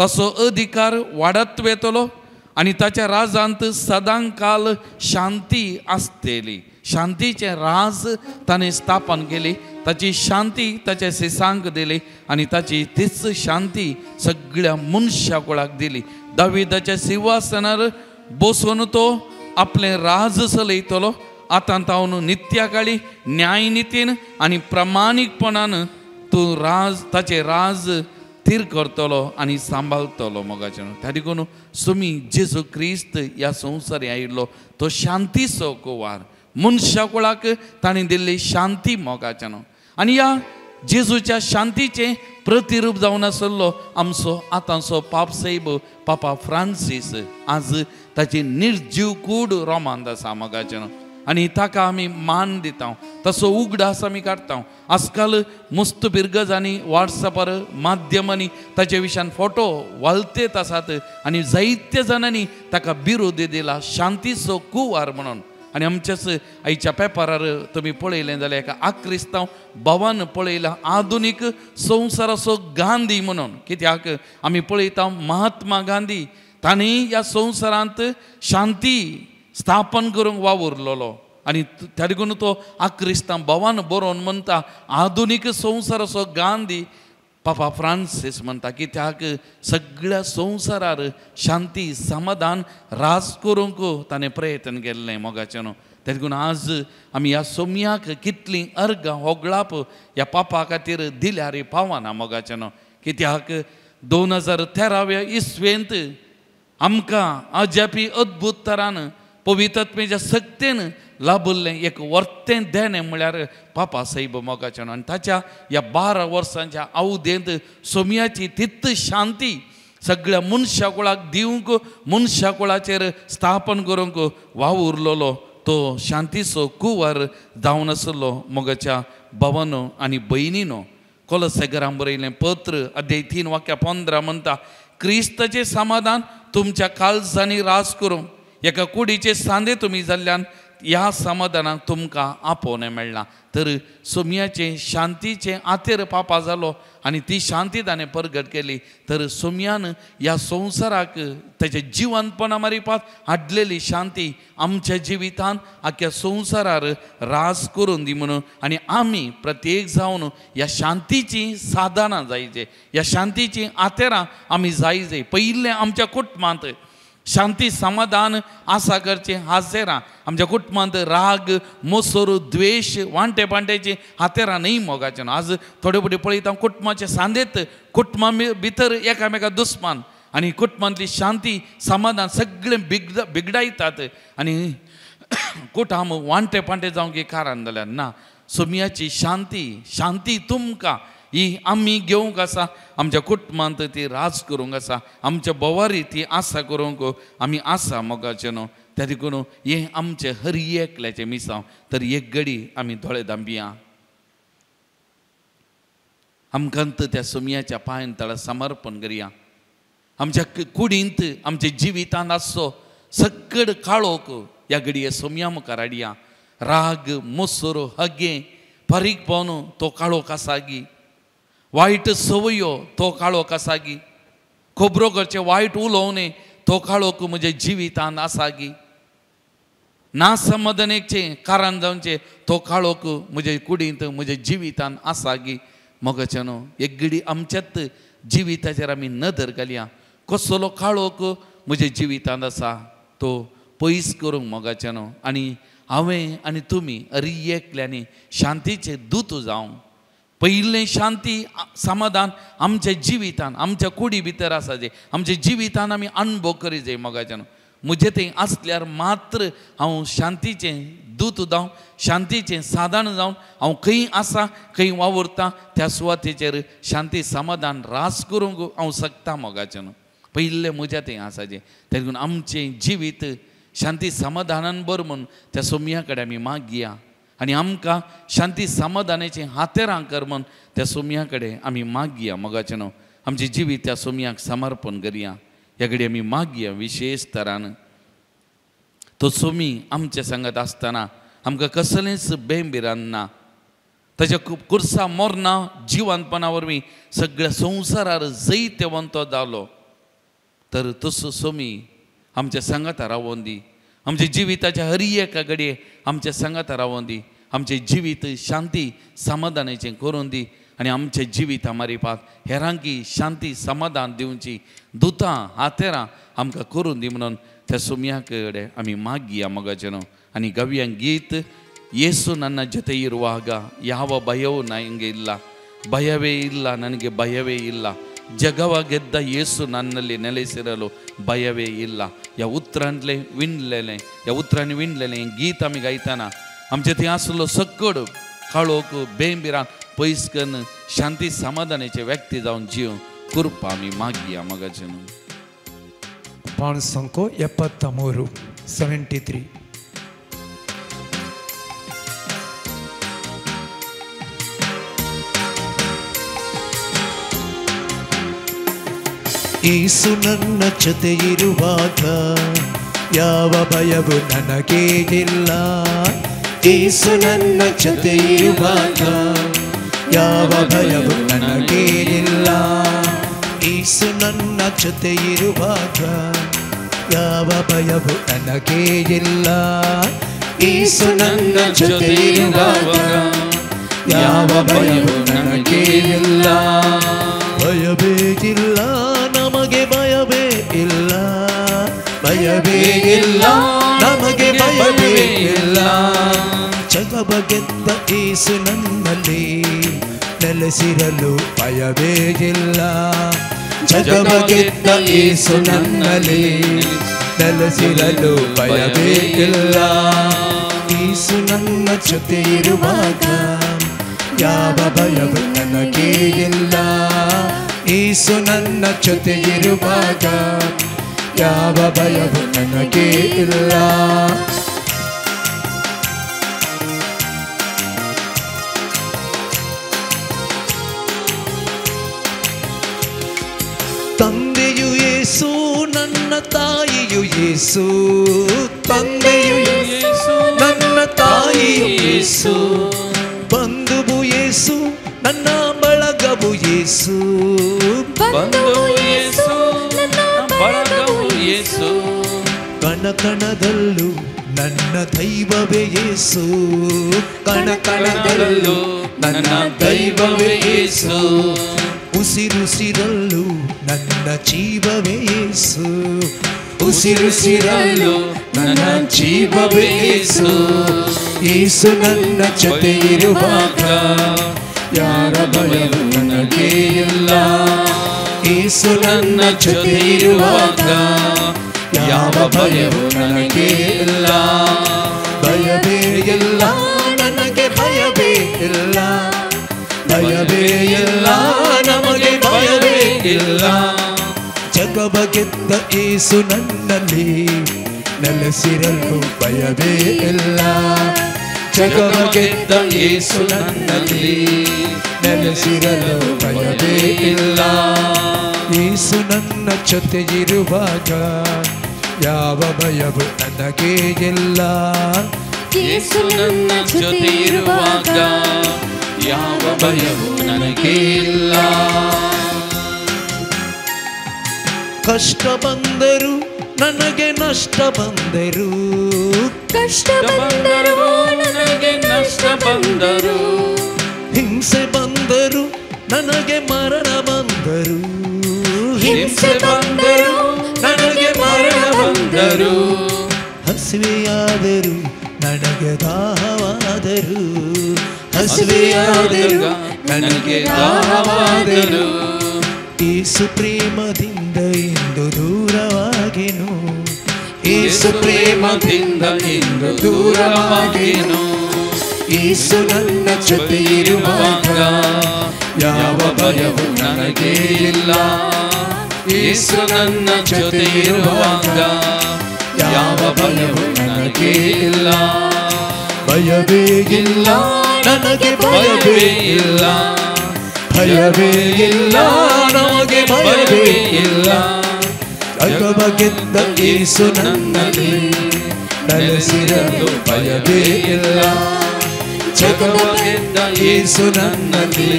तसो अधिकार वाडत वेतलो आनी ताच्या राजांत सदां काल शांती आसतली. शांतीचें राज ताणें स्थापन केली. ताची शांती ताच्या सिसांक दिली आनी ताची तीच शांती सगळ्या मनशा कुळाक दिली. दाविदाच्या सिंहासनार बसून तो आपलें राज चलयतलो. आतां तावन नित्या काळी न्याय नितीन आनी प्रामाणीकपणान तूं ताचें राज थीर करतलो आनी सांबाळटलो मोगाच्यान. त्या देखून तुमी जेजू क्रिस्त ह्या संवसारी आयिल्लो तो शांतीचो कुंवार. मनशा कुळाक ताणें दिल्ली शांती मोगाच्यान. आनी ह्या जेजूच्या शांतीचें प्रतिरूप जावन आसलो आमचो आतांचो पापसाहेब पापा फ्रांसीस. आज ताची निर्जीव कूड रोमांत आसा मोगाच्यान. आनी ताका आमी मान दिता. तसो उगडास आमी काडटा. आजकाल मुस्तबीर गजांनी वॉट्सॅपार माध्यमांनी ताचे विशयान फोटो वालतेत आसात आनी जायत्या जाणांनी ताका बिरोध दिला शांतीचो कुंवार म्हणून. आनी आमच्याच आयच्या पेपरार तुमी पळयलें जाल्यार एका आक्रिस्तांव भावान पळयला आधुनीक संवसाराचो गांधी म्हणून. कित्याक आमी पळयता महात्मा गांधी ताणें ह्या संवसारांत शांती स्थापन करूंक वावुरलेलो. आनी त्या देखून तो आक्रिस्तांव भावान बरोवन म्हणटा आधुनीक संवसाराचो गांधी पापा फ्रांसीस म्हणटा. कित्याक सगळ्या संवसारार शांती समाधान राज करूंक ताणें प्रयत्न केल्लें मोगाच्यान. त्या देखून आज आमी ह्या सोमयाक कितलीं अर्गां होगळाप ह्या पापा खातीर दिल्यार पावना मोगाच्यान. कित्याक 2013 इस्वेंत आमकां अजापी अद्भुत तरान पवित्रत्वेच्या सक्तेन लाभुल्लें एक वर्तें देणें म्हळ्यार पापा साहेब मोगाच्यान. आनी ताच्या ह्या 12 वर्सांच्या अवधेंत सोमयाची तित्त शांती सगळ्या मनशा कुळाक दिवंक मनशा कुळाचेर स्थापन करूंक वावुरलेलो तो शांतीचो कुंवार जावन आसलो मोगाच्या भावानो आनी भयणीनो. कोलोसेकरांक बरयलें पत्र अध्याय 3 वाक्य 15 म्हणटा क्रिस्ताचें समाधान तुमच्या काळजांनी राज करूं. एका कुडीचे सांदे तुमी जाल्ल्यान ह्या समाधानाक तुमकां आपोवणें मेळना. तर सोमयाचें शांतीचें आतेर पापा जालो आनी ती शांती ताणें परगट केली. तर सोमयान ह्या संवसाराक ताच्या जिवंतपणा मारिपाक हाडलेली शांती आमच्या जिवितांत आख्या संवसारार राज करून दी म्हणून. आनी आमी प्रत्येक जावन ह्या शांतीचीं साधनां जायचे. ह्या शांतीचीं आतेरां आमी जायचे. पयलें आमच्या कुटुंबांत शांती समाधान आसा करचें हातेरां. आमच्या कुटुंबांत राग मोसोर द्वेश वांटे पांटेची हातेरां न्ही मोगाच्यान. आज थोडे फावटी पळयता कुटुंबाचे सांदेत कुटुंबा भितर एकामेका दुस्मान आनी कुटुंबांतली शांती समाधान सगळें बिगडायतात आनी कुटुंब वांटे पांटे जावंक कारण जाल्यार ना. सोमयाची शांती तुमकां ही आमी घेवंक आसा. आमच्या कुटुंबांत ती राज करूंक आसा. आमच्या बोवारी ती आसा करूंक आमी आसा मोगाचें. त्या देखून हें आमचें हर एकल्याचें मिसांव. तर एक घडी आमी दोळे धांबया. आमकांत त्या सोमयाच्या पांयां तळा समर्पण करया. आमच्या कुडींत आमच्या जिवितांत आसचो सगड काळोख या घडये सोम्या मुखार हाडया. राग, मोसोर, हगे, फारीकपण तो काळोख आसा गी. वायट सवयो तो काळोख आसा गी. खोबरो करचे वायट उलोवणे तो काळोख म्हज्या जिवितांत आसा गी. ना समाधानाचे कारण जावचे तो काळोख म्हजे कुडींत म्हज्या जिवितांत आसा गी. मोगाच्यानो एक घडी आमच्याच जिविताचेर आमी नदर घालया. कसलो काळोख म्हज्या जिवितांत आसा तो पयस करूंक मोगाच्यानो. आनी हांवें आनी तुमी एकल्यांनी शांतीचे दूत जावं. पयलें शांती समाधान आमच्या जिवितांत आमच्या कुडी भितर आसा जे आमच्या जिवितांत आमी अनुभव करी जाय मोगाच्यानो. म्हजें तें आसल्यार मात्र हांव शांतीचें दूत जावं, शांतीचें साधन जावन हांव खंय आसा खंय वावुरता त्या सुवातेचेर शांती समाधान रास करूंक हांव शकता मोगाच्यानो. पयलें म्हजें तें आसा जें तें आमचें जिवीत शांती समाधानान बरें म्हणून त्या सोम्या कडेन आमी मागया. आनी आमकां शांती समाधानाचें हातेरां कर म्हूण त्या सोम्या कडेन आमी मागया मोगाच्यानो. आमचें जिवीत त्या सोम्याक समर्पण करया. ह्या घडी आमी मागया विशेश तरान. तो सोमी आमच्या सांगात आसतना आमकां कसलेंच बेंबिरान ना. ताच्या कुर्सा मोरना जिवंतपणा वरवीं सगळ्या संवसारार जैतवंतो जालो. तर तसो सोमी आमच्या सांगाता रावोवन दी. आमच्या जिविताच्या हर एका घडये आमच्या सांगाता रावोवन दी. आमचें जिवीत शांती समाधानाचें करून दी. आनी आमचें जिवीत मारिपाक हेरांकी शांती समाधान दिवची दुतां हातेरां आमकां करून दी म्हणून त्या सोम्या कडेन आमी मागया मोगाच्यानो. आनी गव्यां गीत येसु ನನ್ನ ಜೊತೆ ಇರುವಾಗ ಯಾವ ಭಯವೂ ನನಗೆ ಇಲ್ಲ, ಭಯವೇ ಇಲ್ಲ ನನಗೆ ಭಯವೇ ಇಲ್ಲ, ಜಗವ ಗೆದ್ದ ಯೇಸು ನನ್ನಲ್ಲಿ ನೆಲೆಸಿರಲು ಭಯವೇ ಇಲ್ಲ. या उतरांतले विणलेलें या उतरांनी विणलेलें गीत आमी गायतना आमचे थंय आसलो सकड काळोख बेंबिरान पयस करून शांती समाधानाचे व्यक्ती जावन जीव कृपा आमी मागया मोगाच्यानो. पान संको 73 73. ಯೇಸು ನನ್ನ ಜೊತೆ ಇರುವಾಗ ಯಾವ ಭಯವೂ ನನಗೆ ಇಲ್ಲ. ಯೇಸು ನನ್ನ ಜೊತೆ ಇರುವಾಗ ಯಾವ ಭಯವೂ ನನಗೆ ಇಲ್ಲ. ಯೇಸು ನನ್ನ ಜೊತೆ ಇರುವಾಗ ಯಾವ ಭಯವೂ ನನಗೆ ಇಲ್ಲ. ಯೇಸು ನನ್ನ ಜೊತೆ ಇರುವಾಗ ಯಾವ ಭಯವೂ ನನಗೆ ಇಲ್ಲ. ಭಯವೇ ಇಲ್ಲ ನಮಗೆ ಭಯವೇ ಇಲ್ಲ, ಭಯವೇ ಇಲ್ಲ ನಮಗೆ ಭಯವೇ ಇಲ್ಲ. ಜಗವ ಗೆದ್ದ ಯೇಸು ನನ್ನಲ್ಲಿ ನೆಲೆಸಿರಲು ಭಯವೇ ಇಲ್ಲ. ಜಗವ ಗೆದ್ದ ಯೇಸು ನನ್ನಲ್ಲಿ ನೆಲೆಸಿರಲು ಭಯವೇ ಇಲ್ಲ. ಯೇಸು ನನ್ನ ಜೊತೆ ಇರುವಾಗ ಯಾವ ಭಯವೂ ನನಗೆ ಇಲ್ಲ. ಯೇಸು ನನ್ನ ಜೊತೆ ಇರುವಾಗ ಯಾವ ಭಯವೂ ನನಗೆ ಇಲ್ಲ. ತಂದೆಯು ಯೇಸು ನನ್ನ ತಾಯಿಯು ಯೇಸು, ತಂದೆಯು ಯೇಸು ನನ್ನ ತಾಯಿಯು ಯೇಸು, ಬಂಧುವು ಯೇಸು ನನ್ನ ಬಳಗವು ಯೇಸು, ಬಂಧುವು ಯೇಸು ನನ್ನ ಬಳಗವು ಯೇಸು, ಕಣ ಕಣದಲ್ಲೂ ನನ್ನ ದೈವವೇ ಯೇಸು, ಕಣ ಕಣದಲ್ಲೂ ನನ್ನ ದೈವವೇ ಯೇಸು, ಉಸಿರುಸಿರಲ್ಲೂ ನನ್ನ ಜೀವವೇ ಯೇಸು, ಉಸಿರುಸಿರಲ್ಲೂ ನನ್ನ ಜೀವವೇ ಯೇಸು. ಯೇಸು ನನ್ನ ಜೊತೆ ಇರುವಾಗ ಯಾರ ಭಯವೂ ನನಗೆ ಇಲ್ಲ. ಯೇಸು ನನ್ನ ಜೊತೆ ಇರುವಾಗ ಯಾವ ಭಯವೂ ನನಗೆ ಇಲ್ಲ. ಭಯವೇ ಇಲ್ಲ ನನಗೆ ಭಯವೇ ಇಲ್ಲ, ಭಯವೇ ಇಲ್ಲ ನಮಗೆ ಭಯವೇ ಇಲ್ಲ. ಜಗವ ಗೆದ್ದ ಯೇಸು ನನ್ನಲ್ಲಿ ನೆಲೆಸಿರಲು ಭಯವೇ ಇಲ್ಲ. ಜಗವ ಗೆದ್ದ ಯೇಸು ನನ್ನಲ್ಲಿ ನೆಲೆಸಿರಲು ಭಯವೇ ಇಲ್ಲ. ಯೇಸು ನನ್ನ ಜೊತೆ ಇರುವಾಗ ಯಾವ ಭಯವು ನನಗೆ ಇಲ್ಲ. ಯೇಸು ನನ್ನ ಜೊತೆ ಇರುವಾಗ ಯಾವ ಭಯವು ನನಗೆ ಇಲ್ಲ. ಕಷ್ಟ ಬಂದರು ನನಗೆ ನಷ್ಟ ಬಂದರು, ಕಷ್ಟ ಬಂದರು ನನಗೆ ನಷ್ಟ ಬಂದರು, ಹಿಂಸೆ ಬಂದರು ನನಗೆ ಮರಣ ಬಂದರು, ಹಿಂಸೆ ಬಂದರು ನನಗೆ ಮರಣ ಬಂದರು, ಹಸಿವೆಯಾದರು ನನಗೆ ದಾಹವಾದರು, ಹಸಿವೆಯಾದರು ನನಗೆ ದಾಹವಾದರು, ಯೇಸು ಪ್ರೇಮದಿಂದ ಇಂದು ದೂರವಾಗೆನು, ಯೇಸು ಪ್ರೇಮದಿಂದ ಇಂದು ದೂರವಾಗೆನು, ಯೇಸು ನನ್ನ ಜೊತೆ ಇರುವಾಗ ಯಾವ ಭಯವು ನನಗೆ ಇಲ್ಲ. ಯೇಸು ನನ್ನ ಜೊತೆ ಇರುವಾಗ ಯಾವ ಭಯವು ನನಗೆ ಇಲ್ಲ. ಭಯವೇ ಇಲ್ಲ ನನಗೆ, ಭಯವೇ ಇಲ್ಲ, ಭಯವೇ ಇಲ್ಲ ನಮಗೆ, ಭಯವೇ ಇಲ್ಲ. ಜಗವ ಗೆದ್ದ ಯೇಸು ನನ್ನಲ್ಲಿ ನೆಲೆಸಿರಲು ಭಯವೇ ಇಲ್ಲ, ಜಗವ ಗೆದ್ದ ಯೇಸು ನನ್ನಲ್ಲಿ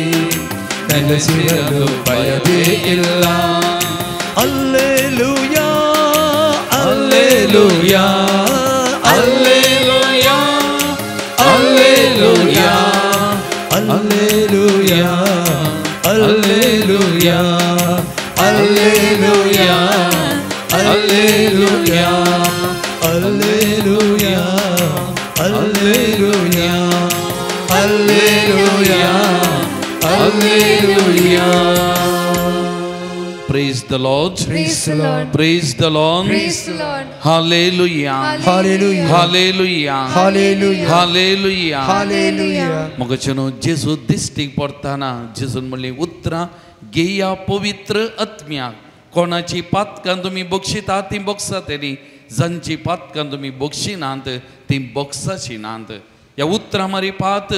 ನೆಲೆಸಿರಲು ಭಯವೇ ಇಲ್ಲ. Alleluia alleluia alleluia alleluia alleluia alleluia alleluia alleluia alleluia alleluia alleluia alleluia. Praise the Lord. Praise the Lord. Praise the Lord. Praise the Lord. Hallelujah. Hallelujah. Hallelujah. Hallelujah. Hallelujah. Hallelujah. मग चनो जेजू दिसती पडताना जेजून म्हणले उतरा गेया पवित्र आत्म्या कोणाची पातकां तुम्ही बक्षिता ती बक्षा तेनी जांची पातकां तुम्ही बक्षिनांत ती बक्षाची नांत. या उतरा मारी पात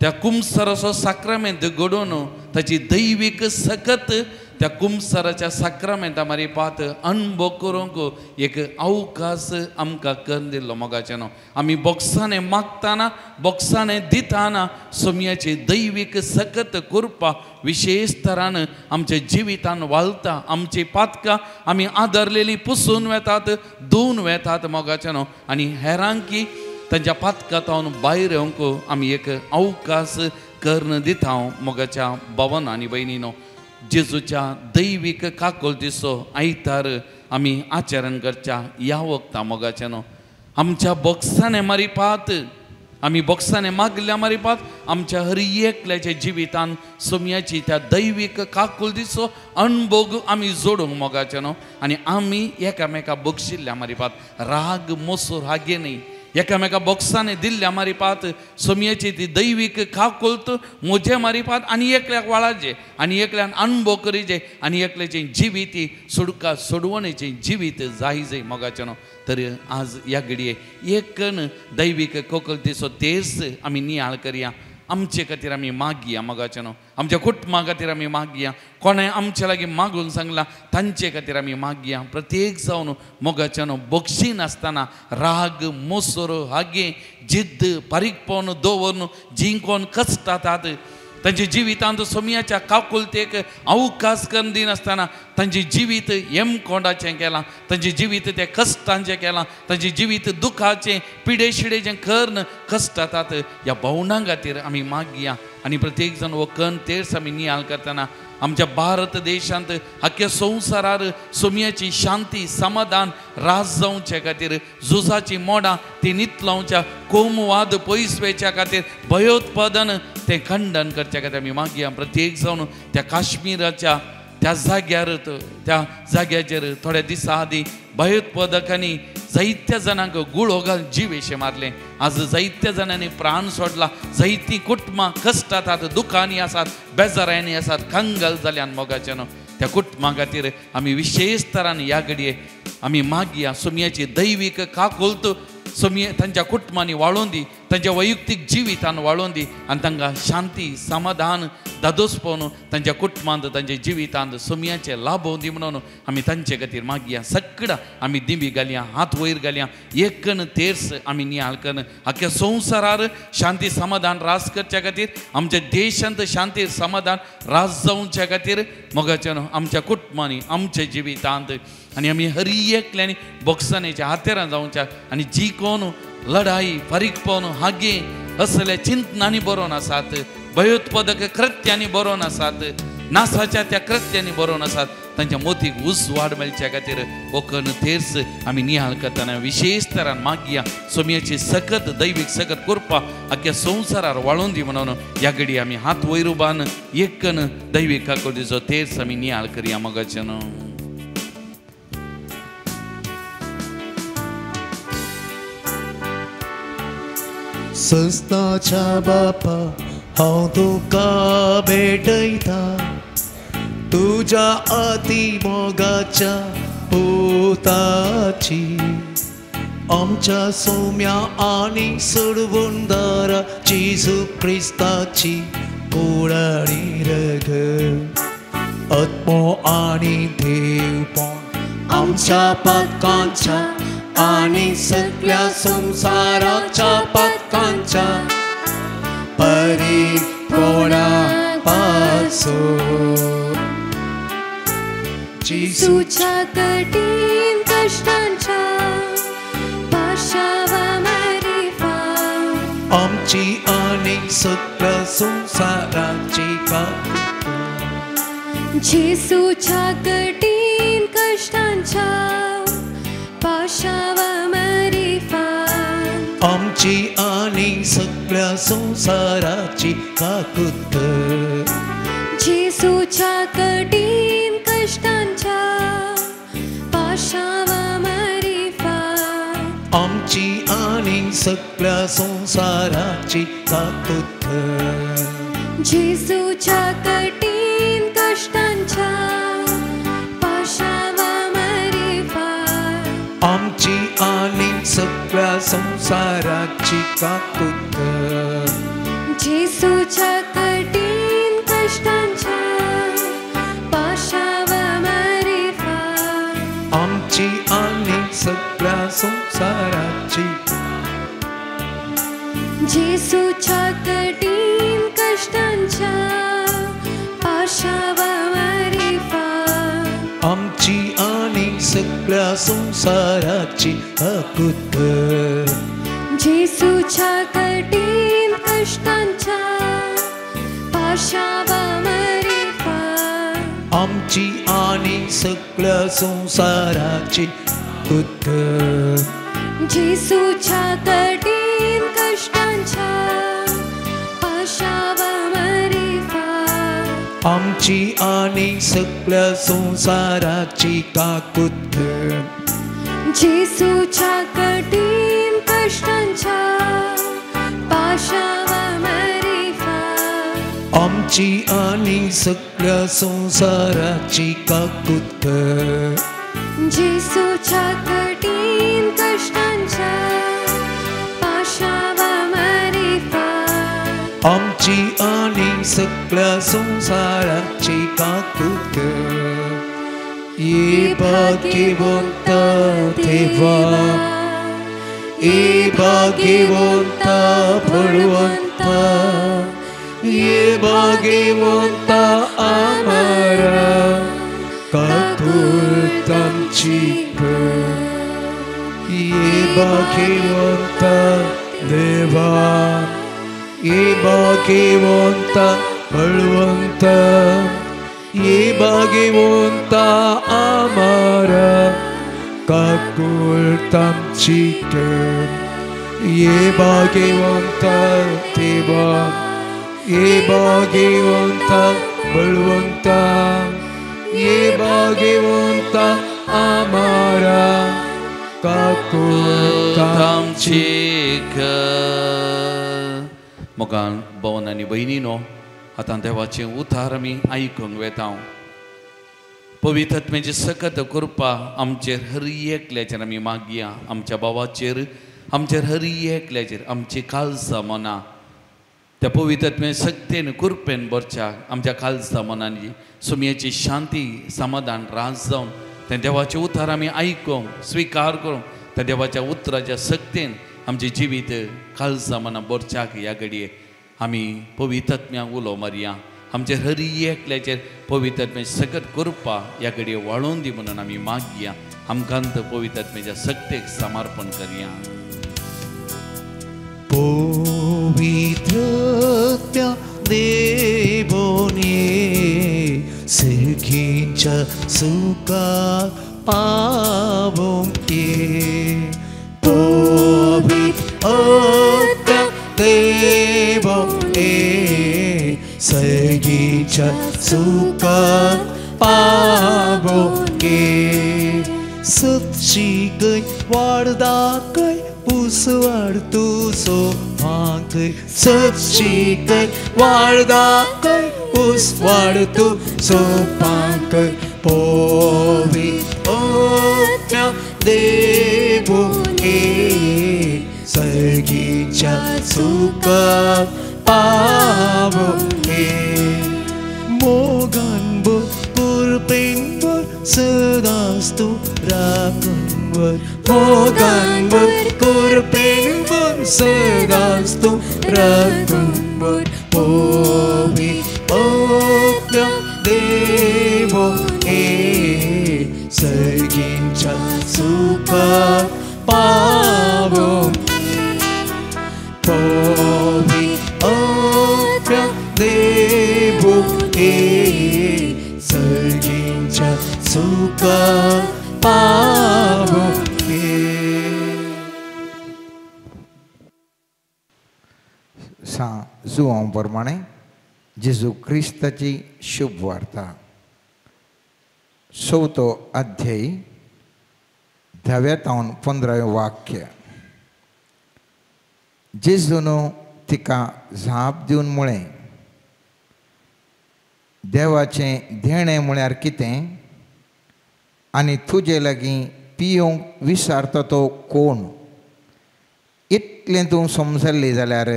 त्या कुमसराचो साक्रामेंत घडोवन ताची दैवीक सकत त्या कुमसराच्या साक्रामेंता मारी पात अनुभव करूंक एक अवकाश आमकां करून दिल्लो मोगाच्यानो. आमी बॉक्साने मागताना बॉक्साने दिताना सोमयाची दैवीक सकत करपा विशेष तरान आमच्या जिवितान वालता. आमची पातकां आमी आदरलेली पुसून वेतात, धुवन वेतात मोगाच्यानो, आनी हेरांकी तांच्या पातकांतावन भायर येवंक आमी एक अवकाश करून दिता मोगाच्या भावांनो आनी भयणीनो. जेजूच्या दैवीक काकोलतीचो आयतार आमी आचरण करच्या ह्या वखता मोगाच्यानो. आमच्या बॉक्साने मारी पात आमी बॉक्साने मागल्या मारी पात आमच्या हर एकल्याच्या जिवितान सोमयाची त्या दैवीक काकुलतीचो अनुभव आमी जोडूंक मोगाच्यानो. आनी आमी एकामेका बक्षिल्ल्या मारी पात राग मोसूर हागे न्ही एकामेका बॉक्साने दिल्ल्या मारी पात सोमयाची ती दैवीक काकुलत म्हजे मारी पात आनी एकल्याक वाळाचे आनी एकल्यान अनुभव करीचे आनी एकल्याचे जिवीत सुडका सोडवणेचे जिवीत जाय मोगाच्यानो. तर आज ह्या घडये एकन दैवीक कोकलतीचो तेस आमी नियाळ करया. आमचे खातीर आमी मागया मोगाच्यानो, आमच्या कुटुंबा खातीर आमी मागया, कोणें आमचे लागीं मागून सांगला तांचे खातीर आमी मागया. प्रत्येक जावन मोगाच्यानो बक्षी नासतना राग मोसोर हागे जिद्द पारीकपण दवरून जिंकोन कश्टातात तांचे जिवितांत सोमयाच्या काकुलतेक अवकाश करून दिनासतना तांचे जिवीत हेमकोंडाचें केलां, तांचे जिवीत ते कश्टांचें केलां, तांचे जिवीत दुखाचें पिडेशिडेचें करून कश्टातात. ह्या भवनां खातीर आमी मागया. आनी प्रत्येक जण हो कण तेर्स आमी नियाळ करतना आमच्या भारत देशांत आख्या संवसारार सोमयाची शांती समाधान राज जावचे खातीर झुजाची मोडां ती नितलावच्या कोमवाद पयस वेच्या खातीर भयोत्पादन ते खंडन करच्या खातीर आमी मागया. प्रत्येक जावन त्या काश्मीराच्या त्या जाग्याचेर थोड्या दिसा आदी भयोत्पादकांनी जायत्या जाणांक गुळो घाल जिवेशे मारले. आज जायत्या जाणांनी प्राण सोडला, जायतीं कुटुंबां कश्टातात, दुखांनी आसात, बेजारांनी आसात, कंगाल जाल्यान मोगाच्यानो. त्या कुटुंबां खातीर आमी विशेष तरान ह्या घडये आमी मागया सोमयाची दैवीक काकुलत सोमये तांच्या कुटुंबांनी वाळून दी, तांच्या वैयक्तीक जिवितान वाळोवन दी आनी तांकां शांती समाधान दादोसपण तांच्या कुटुंबांत तांच्या जिवितांत सोमयाचे लाभ दी म्हणून आमी तांचे खातीर मागया. सगळा आमी दिमी घालया, हात वयर घालया, एकन तेर्स आमी नियाळ करन आख्या संवसारार शांती समाधान रास करच्या खातीर, आमच्या देशांत शांती समाधान रास जावच्या खातीर मोगाच्यान आमच्या कुटुंबांनी आमच्या जिवितांत आनी आमी हर एकल्यानी बॉक्सानेच्या हातेरां जावच्या आनी जी कोण लढाई फारीकपण हागे असल्या चिंतनांनी बरोवन आसात, भयोत्पादक कृत्यांनी बरोवन आसात, नासाच्या त्या कृत्यांनी बरोवन आसात, तांच्या मोतीक उस वाड मेळच्या खातीर ओकन तेर्स आमी नियाळ करतना विशेष तरान मागया. सोमयाची सकत दैवीक सकत कृपा आख्या संवसारार वाळोवन दी म्हणून ह्या घडी आमी हात वयर उबान एकन दैवीक काकुदीचो तेर्स आमी नियाळ करया. मोगाच्यान संस्थाच्या बापा हांव तुका भेटयता, तुज्या अति मोगाच्या पुताची, आमच्या सौम्या आनी सोडवणदारा जेजू क्रिस्ताची कुडाळी रग, आत्मो आनी देवपण आमच्या पातकांच्या आनी सगळ्या संसाराच्या पातकांच्या परिपूर्ण पासून जेजूच्या कठीण कष्टांच्या पाशावामरी फाव आमची आनी सगळ्या संसाराची जेजूच्या कठीण कष्टांच्या पाशावामरी फाव आमची आनी सगळ्या संसाराची काकुत जेजूच्या कठीण कष्टांच्या पाशावामरी फाव आमची आनी सगळ्या संसाराची काकुत जेजूच्या कठीण कष्टांच्या पाशावामरी फाव आमची आनी सगळ्या संसाराची काकुत जेजूच्या कठीण कष्टांच्या पाशावामरी फाव आमची आनी सगळ्या संसाराची जेजूच्या कठीण कष्टांच्या पाशावामरी फाव आमची आनी सगळ्या संसाराची काकुत जेजूच्या कठीण कष्टांच्या पाशावामरी फाव आमची आनी सगळ्या संसाराची काकुत जेजूच्या कठीण कष्टांच्या पाशावामरी फाव आमची आनी सगळ्या संसाराची काकुत जेजूच्या कठीण कष्टांच्या पाशावामरी फाव आमची आनी सगळ्या संसाराची काकुत जेजूच्या कठीण कष्टांच्या पाशावामरी फाव आमची आनी सगळ्या संसाराची काकुत ये भाग्यवंत देवा, ये भाग्यवंत बळवंत, ये भाग्यवंत आमरा काकुत आमची ये भाग्यवंत देवा, ये भाग्यवंत बळवंत, ये भाग्यवंत आमरा काकुत आमची ये भाग्यवंत देवा, ये भाग्यवंत बळवंत, ये भाग्यवंत आमरा काकुत आमची मोगान भवन आनी भयणीनो, आतां देवाचें उतार आमी आयकूंक वेता. पवित्र आत्म्याची सकत कृपा आमचेर हर एकल्याचेर आमी मागया. आमच्या भावाचेर आमचेर हर एकल्याचेर आमची काळजां मनां त्या पवित्रत्मे शक्तीन कृपेन भरच्या आमच्या काळजां मनांनी सुमयेची शांती समाधान रास जावन त्या देवाचे उतार आमी आयकूंक स्विकार करूंक त्या देवाच्या उतराच्या शक्तीन आमचे जिवीत काळजां मनां भरच्याक ह्या घडये आमी पवित्रत्म्याक उलो मारया आमचेर हर एकल्याचेर पवित्रत्मे सकट कृपा ह्या घडये वाळून दी म्हणून आमी मागया आमकांत पवित्रत्मेच्या शक्तीक समर्पण करया पवित्रत्म्या देवोने सगळ्यांच्या सुखाक पावोंक ये पवित्रत्म्या देवोने सगळ्यांच्या सुखाक पावोंक ये सच्ची गय वाडदाकय उसवाड तू सोपांकय सच्ची गय वाडदाकय उसवाड तू सोपांकय पवित्रत्म्या देवोने सगळ्यांच्या सुखाक पावोंक ये मोगानभर कृपेनभर सदांच तूं राखूनभर मोगानभर कृपेनभर सदांच तूं राखूनभर पवित्रत्म्या देवोने सगळ्यांच्या सुखाक पावोंक पवित्रत्म्या देवोने सगळ्यांच्या सुखाक पावोंक ये जुवां प्रमाणे जेजू क्रिस्ताची शुभ वार्ता 4 अध्याय 10 ते 15 वाक्य जेजून तिका झाप दिवन म्हळें देवाचें देणें म्हळ्यार कितें आनी तुजे लागीं पियोंक विचारता तो कोण इतलें तूं समजल्ली जाल्यार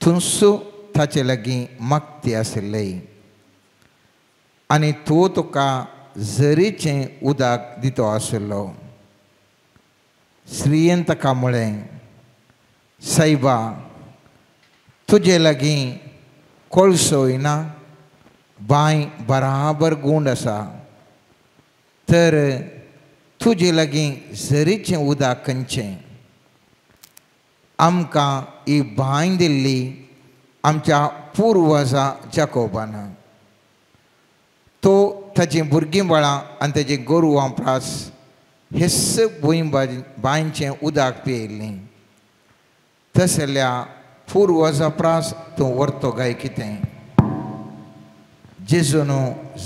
थंयसू ताचे लागीं मागती आसलें आनी तो तुका झरीचें उदक दितो आसलो स्त्रियेन ताका म्हळें सायबा तुजे लागीं कोळसोय ना बांय बराबर गुंड आसा तर तुजे लागीं झरीचें उदक खंयचें आमकां ही बांय दिल्ली आमच्या पुर्वजां जाकोबान तो ताचीं भुरगीं बाळां आनी ताची गोरवां प्रास हेस बांयचें उदक पियेल्लीं तशें जाल्यार पुर्वजां प्रास तूं व्हरतो काय कितें जेजून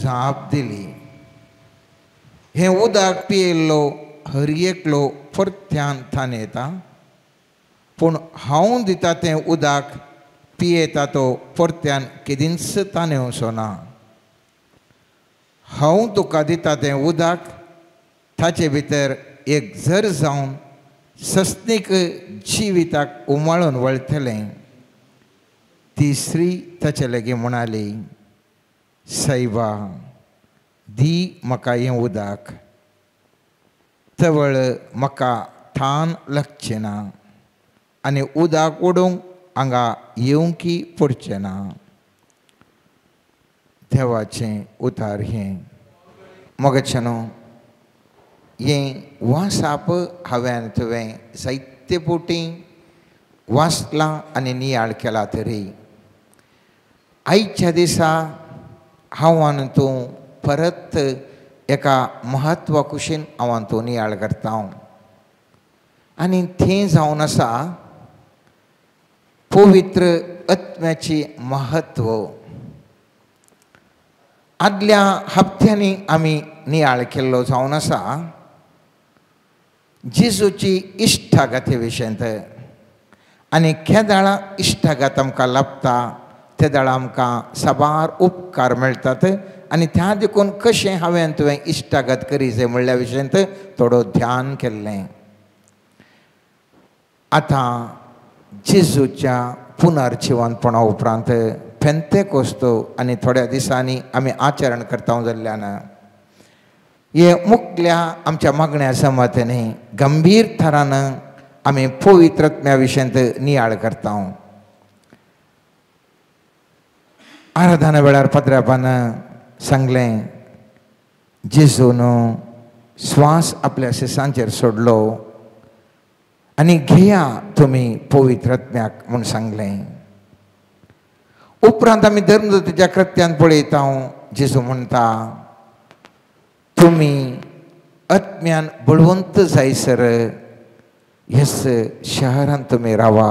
जाप दिली हें उदक पियेल्लो हर एकलो परत्यान थान येता पूण हांव दिता तें उदक पियेता तो परत्यान केदींच तान येवचो ना हांव तुका दिता तें उदक ताचे भितर एक झर जावन सस्तीक जिविताक उमाळून वळटलें ती स्त्री ताचे लागीं म्हणाली सायबा दी म्हाका हें उदक तवळ म्हाका थान लागचें ना आनी उदक ओडूंक हांगा येवंकी पडचें ना देवाचें उतार हें मोगच्यानो हें वासाप हांवें तुवें जायते पोटी वाचलां आनी नियाळ केला तरी आयच्या दिसा हांवान तूं परत एका म्हत्वा कुशीन हांवान तूं नियाळ करता आनी थंय जावन आसा पवित्र आत्म्याची महत्व आदल्या हप्त्यांनी आमी नियाळ केल्लो जावन आसा जेजूची इश्टागते विशयंत आनी केदाळा इश्टागत आमकां लाभता त्या दाळा आमकां साबार उपकार मेळटात आनी त्या देखून कशें हांवें तुवें इश्टागत करी जाय म्हणल्या विशयंत थोडो ध्यान केल्लें आता जेजूच्या पुनर्जिवनपणा उपरांत पेंतेकोस्तो आनी थोड्या दिसांनी आमी आचरण करता जाल्ल्यान हे मुखल्या आमच्या मागण्या समतेनी गंभीर थरान आमी पवित्रत्म्या विशयंत नियाळ करता. आराधना वेळार पत्र्यापान सांगलें जेजून श्वास आपल्या शिसांचेर सोडलो आनी घेया तुमी पवित्रत्म्याक म्हूण सांगलें. उपरांत आमी धर्मदूताच्या कृत्यान पळयता जेजू म्हणटा तुमी आत्म्यान बळवंत जायसर ह्याच शहरान तुमी रावा.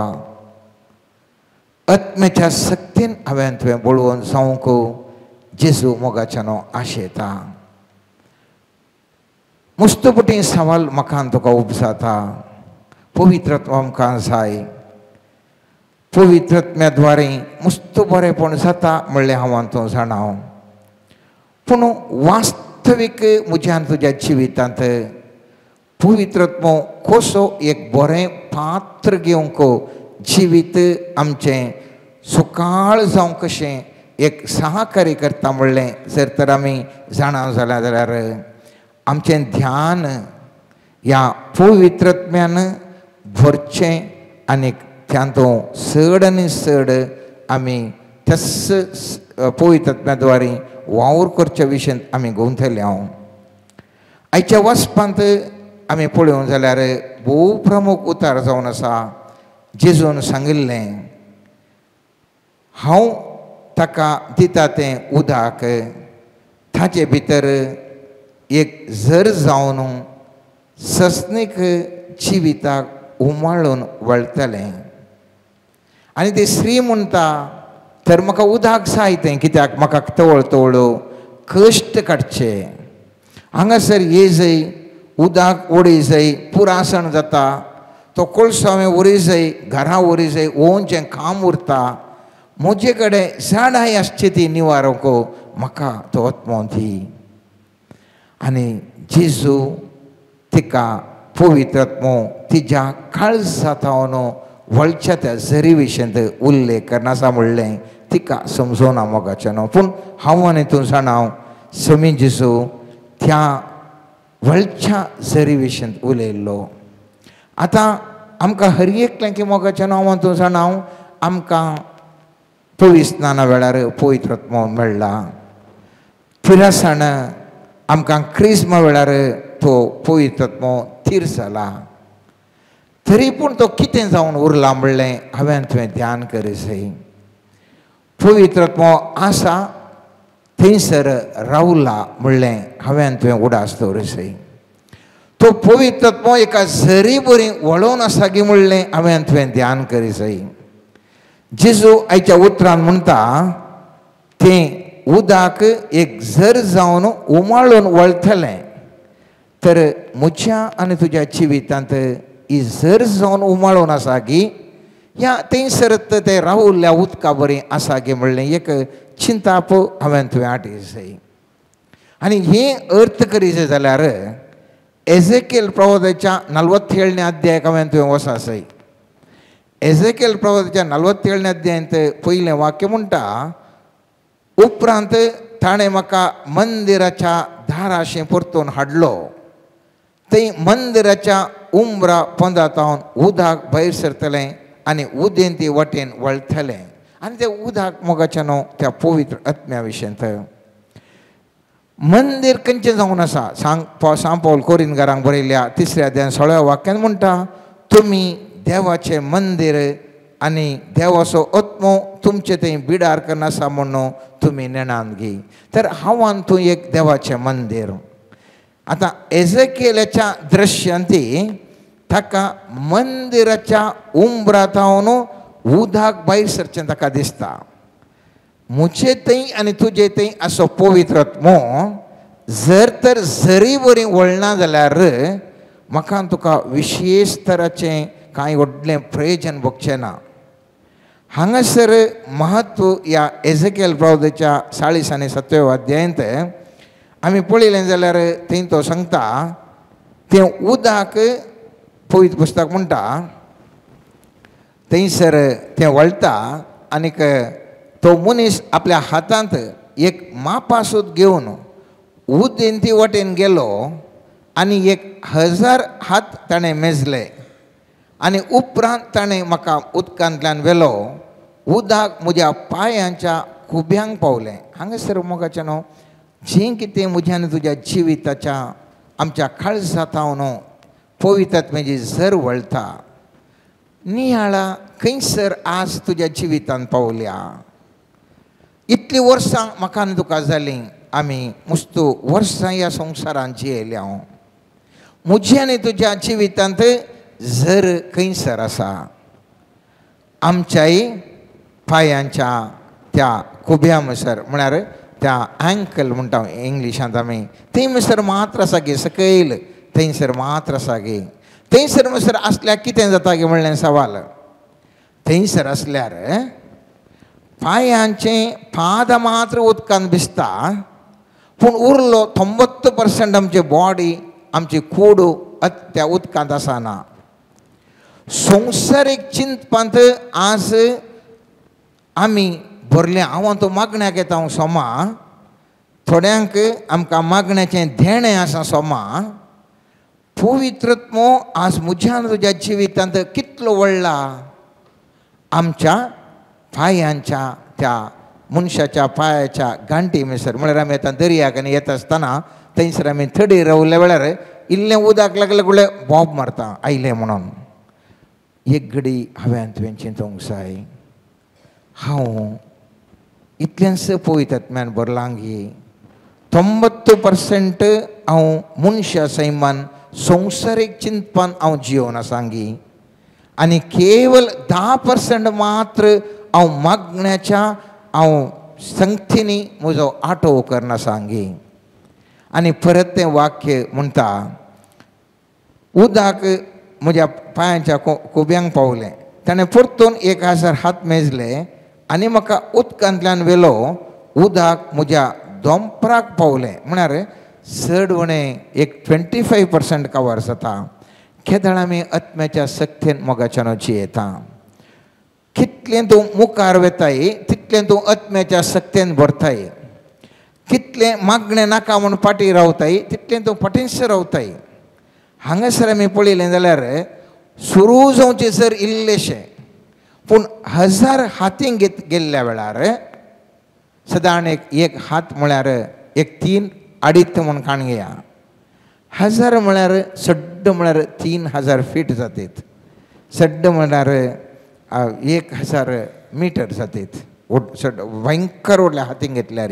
आत्म्याच्या सक्तीन हांवें तुवें बळवून जावंक जेजू मोगाच्यानो आशेता. मुस्तपटी सवाल म्हाका तुका उपजाता. पवित्रत्व आमकां जाय. पवित्रत्म्याद्वारे मुस्त बरेपण जाता म्हणलें हांव तूं जाणाव. पूण वास्तवीक म्हज्यान तुज्या जिवितांत पवित्रत्व कसो एक बरें पात्र घेवंक जिवीत आमचें सुकाळ जावं कशें एक सहकार्य करता म्हणलें जर तर आमी जाणाव जाल्यार आमचें ध्यान ह्या पवित्रत्म्यान भरचें आनीक त्यातूं चड आनी चड आमी त्याच पवित्रत्म्याद्वारे वावर करच्या विशयी आमी गुंथले. आयच्या वचपांत आमी पळोवंक जाल्यार भोव प्रमुख उतार जावन आसा. जेजून सांगिल्लें हांव ताका दिता तें उदक ताचे भितर एक झर जावन सस्नीक जिविताक उमाळून वळटलें. आनी ते श्री म्हणटा तर म्हाका उदक जाय तें कित्याक म्हाका तवळ तवळ कश्ट काडचे. हांगासर येजय उदक ओडय जाय पुरासण जाता. तो कोळसो हांवें उरय जाय घरा उरय जाय ओंचें काम उरता. म्हजे कडेन झाडाय आसची ती निवारक म्हाका तो आत्मो दी. आनी जेजू तिका पवित्रत्व तिच्या काळजांतावन वळच्या त्या झरी विशयंत उल्लेख करना आसा म्हणलें तिका समजोना मोगाच्यान. पूण हांव आनी तूं जाणाव समी जेजू त्या वळच्या झरी विशयंत उलयल्लो. आतां आमकां हर एकलें की मोगाच्यान हांव तूं जाणाव आमकां पवित्र स्नाना वेळार पवित्रत्व मेळ्ळा. पिरासण आमकां क्रिस्मा वेळार तो पवित्रत्व थीर जाला. तरी पूण तो कितें जावन उरला म्हणलें हांवें तुवें ध्यान कर जाय. पवित्रत्व आसा थंयसर रावला म्हणलें हांवें तुवें उडास दवर जाय. तो पवित्रत्व एका झरी बरी वळोवन आसा गी म्हणलें हांवें तुवें ध्यान कर जाय. जेजू आयच्या उतरान म्हणटा तें उदक एक झर जावन उमाळून वळटलें. तर म्हज्या आनी तुज्या जिवितांत ही झर जावन उमाळून आसा गी या थंयसर तें रावल्ल्या उदका बरी आसा गे म्हणलें एक चिंताप हांवें तुवें हाडली जाय. आनी हें अर्थ करी जाल्यार एजेकेल प्रवादाच्या 47 अध्यायाक हांवें तुवें वसा जाय. एजेकेल प्रवादाच्या 47 अध्यायांत पयलें वाक्य म्हणटा उपरांत ताणें म्हाका मंदिराच्या दाराशें परतून हाडलो. थंय मंदिराच्या उंबरा पोंदातावन उदक भायर सरतलें आनी उदेन ती वटेन वळटलें. आनी तें उदक मोगाच्यान त्या पवित्र आत्म्या विशयंत मंदिर खंयचें जावन आसा सांग पावल कोरिंथकारांक बरयल्या 3 अध्यायान 16 वाक्यान म्हणटा तुमी देवाचें मंदिर आनी देवाचो आत्मो तुमचे थंय बिडार करना आसा म्हणून तुमी नेणान घे. तर हांव तूं एक देवाचें मंदिर. आतां एजेकेलाच्या दृश्यांती ताका मंदिराच्या उंबरांतावन उदक भायर सरचें ताका दिसता. म्हजे थंय आनी तुजे थंय असो पवित्रत्व जर तर झरी बरी वळना जाल्यार म्हाका तुका विशेश तराचें कांय व्हडलें प्रयोजन भोगचें ना. हांगासर महत्व ह्या एजेकेल प्रवादाच्या 40 आनी 27 अध्यायांत आमी पळयलें जाल्यार थंय तो सांगता तें उदक पवित्र पुस्तक म्हणटा थंयसर तें वळटा आनीक तो मनीस आपल्या हातांत एक मापा सुद्दां घेवन उदेन ती वटेन गेलो आनी 1000 हात ताणें मेजले आनी उपरांत ताणें म्हाका उदकांतल्यान व्हेलो उदक म्हज्या पांयांच्या खुब्यांक पावलें. हांगासर मोगाचें न्हू जें कितें म्हज्या आनी तुज्या जिविताच्या आमच्या काळजांत न्हू पवित्र आत्म्याची झर वळटा नियाळा खंयसर आज तुज्या जिवितांत पावल्या. इतलीं वर्सां म्हाका आनी तुका जालीं आमी मस्त वर्सां ह्या संवसारांत जियेल्या. म्हज्या आनी तुज्या जिवितांत झर खंयसर आसा. आमच्याय पांयांच्या त्या खुब्या म्हणसर म्हळ्यार त्या एंकल म्हणटा इंग्लिशांत आमी थंय म्हणसर मात्र आसा गे सकयल थंयसर मात्र आसा गे. थंयसर म्हणसर आसल्यार कितें जाता गे म्हणलें सवाल. थंयसर आसल्यार पांयांचे पाद मात्र उदकांत भिजता पूण उरलो 90% आमची बॉडी आमची कूड त्या उदकांत आसना. संवसारीक चिंतपांत आज आमी भरले. हांव तो मागण्याक येता हांव सोमा थोड्यांक आमकां मागण्याचें धेणें आसा सोमा. पवित्रत्मो आज म्हज्या तुज्या जिवितांत कितलो व्हडला. आमच्या पांयांच्या त्या मनशाच्या पांयाच्या गांठी म्हणसर म्हळ्यार आमी आतां दर्याक आनी येता आसतना थंयसर आमी थडी रावल्या वेळार इल्लें उदक लागलें गुळे बॉब मारता आयलें म्हणून. एक घडी हांवें तुवें चिंतूंक जाय हांव इतलेंच पवित्र आत्म्यान भरलां गे. 90% हांव मनशा सैमान संवसारीक चिंतपान हांव जियोन आसा गे आनी केवल 10% मात्र हांव मागण्याच्या हांव संगतीनी म्हजो आटो करना सांगी. आनी परत तें वाक्य म्हणटा उदक म्हज्या पांयांच्या खुब्यांक पावलें. ताणें परतून 1000 हात मेजले आनी म्हाका उदकांतल्यान व्हेलो उदक म्हज्या दोंपराक पावलें. म्हळ्यार चडवणें 25% कवर जाता. केदाळ आमी आत्म्याच्या सक्तीन मोगाच्यान जियेता. कितलें तूं मुखार वेताय तितलें तूं आत्म्याच्या सक्तीन भरताय. कितलें मागणें नाका म्हूण फाटीं रावताय तितलें तूं फाटींच रावताय. हांगासर आमी पळयलें जाल्यार सुरू जावचें जर इल्लेशें पूण 1000 हातींक गेल्ल्या वेळार सदां एक हात म्हळ्यार 3-2.5 म्हूण काण घेया. 1000 म्हळ्यार सड्ड म्हळ्यार 3000 फीट जातात. सड्ड म्हळ्यार 1000 मिटर जातात. भयंकर व्हडल्या हातींक घेतल्यार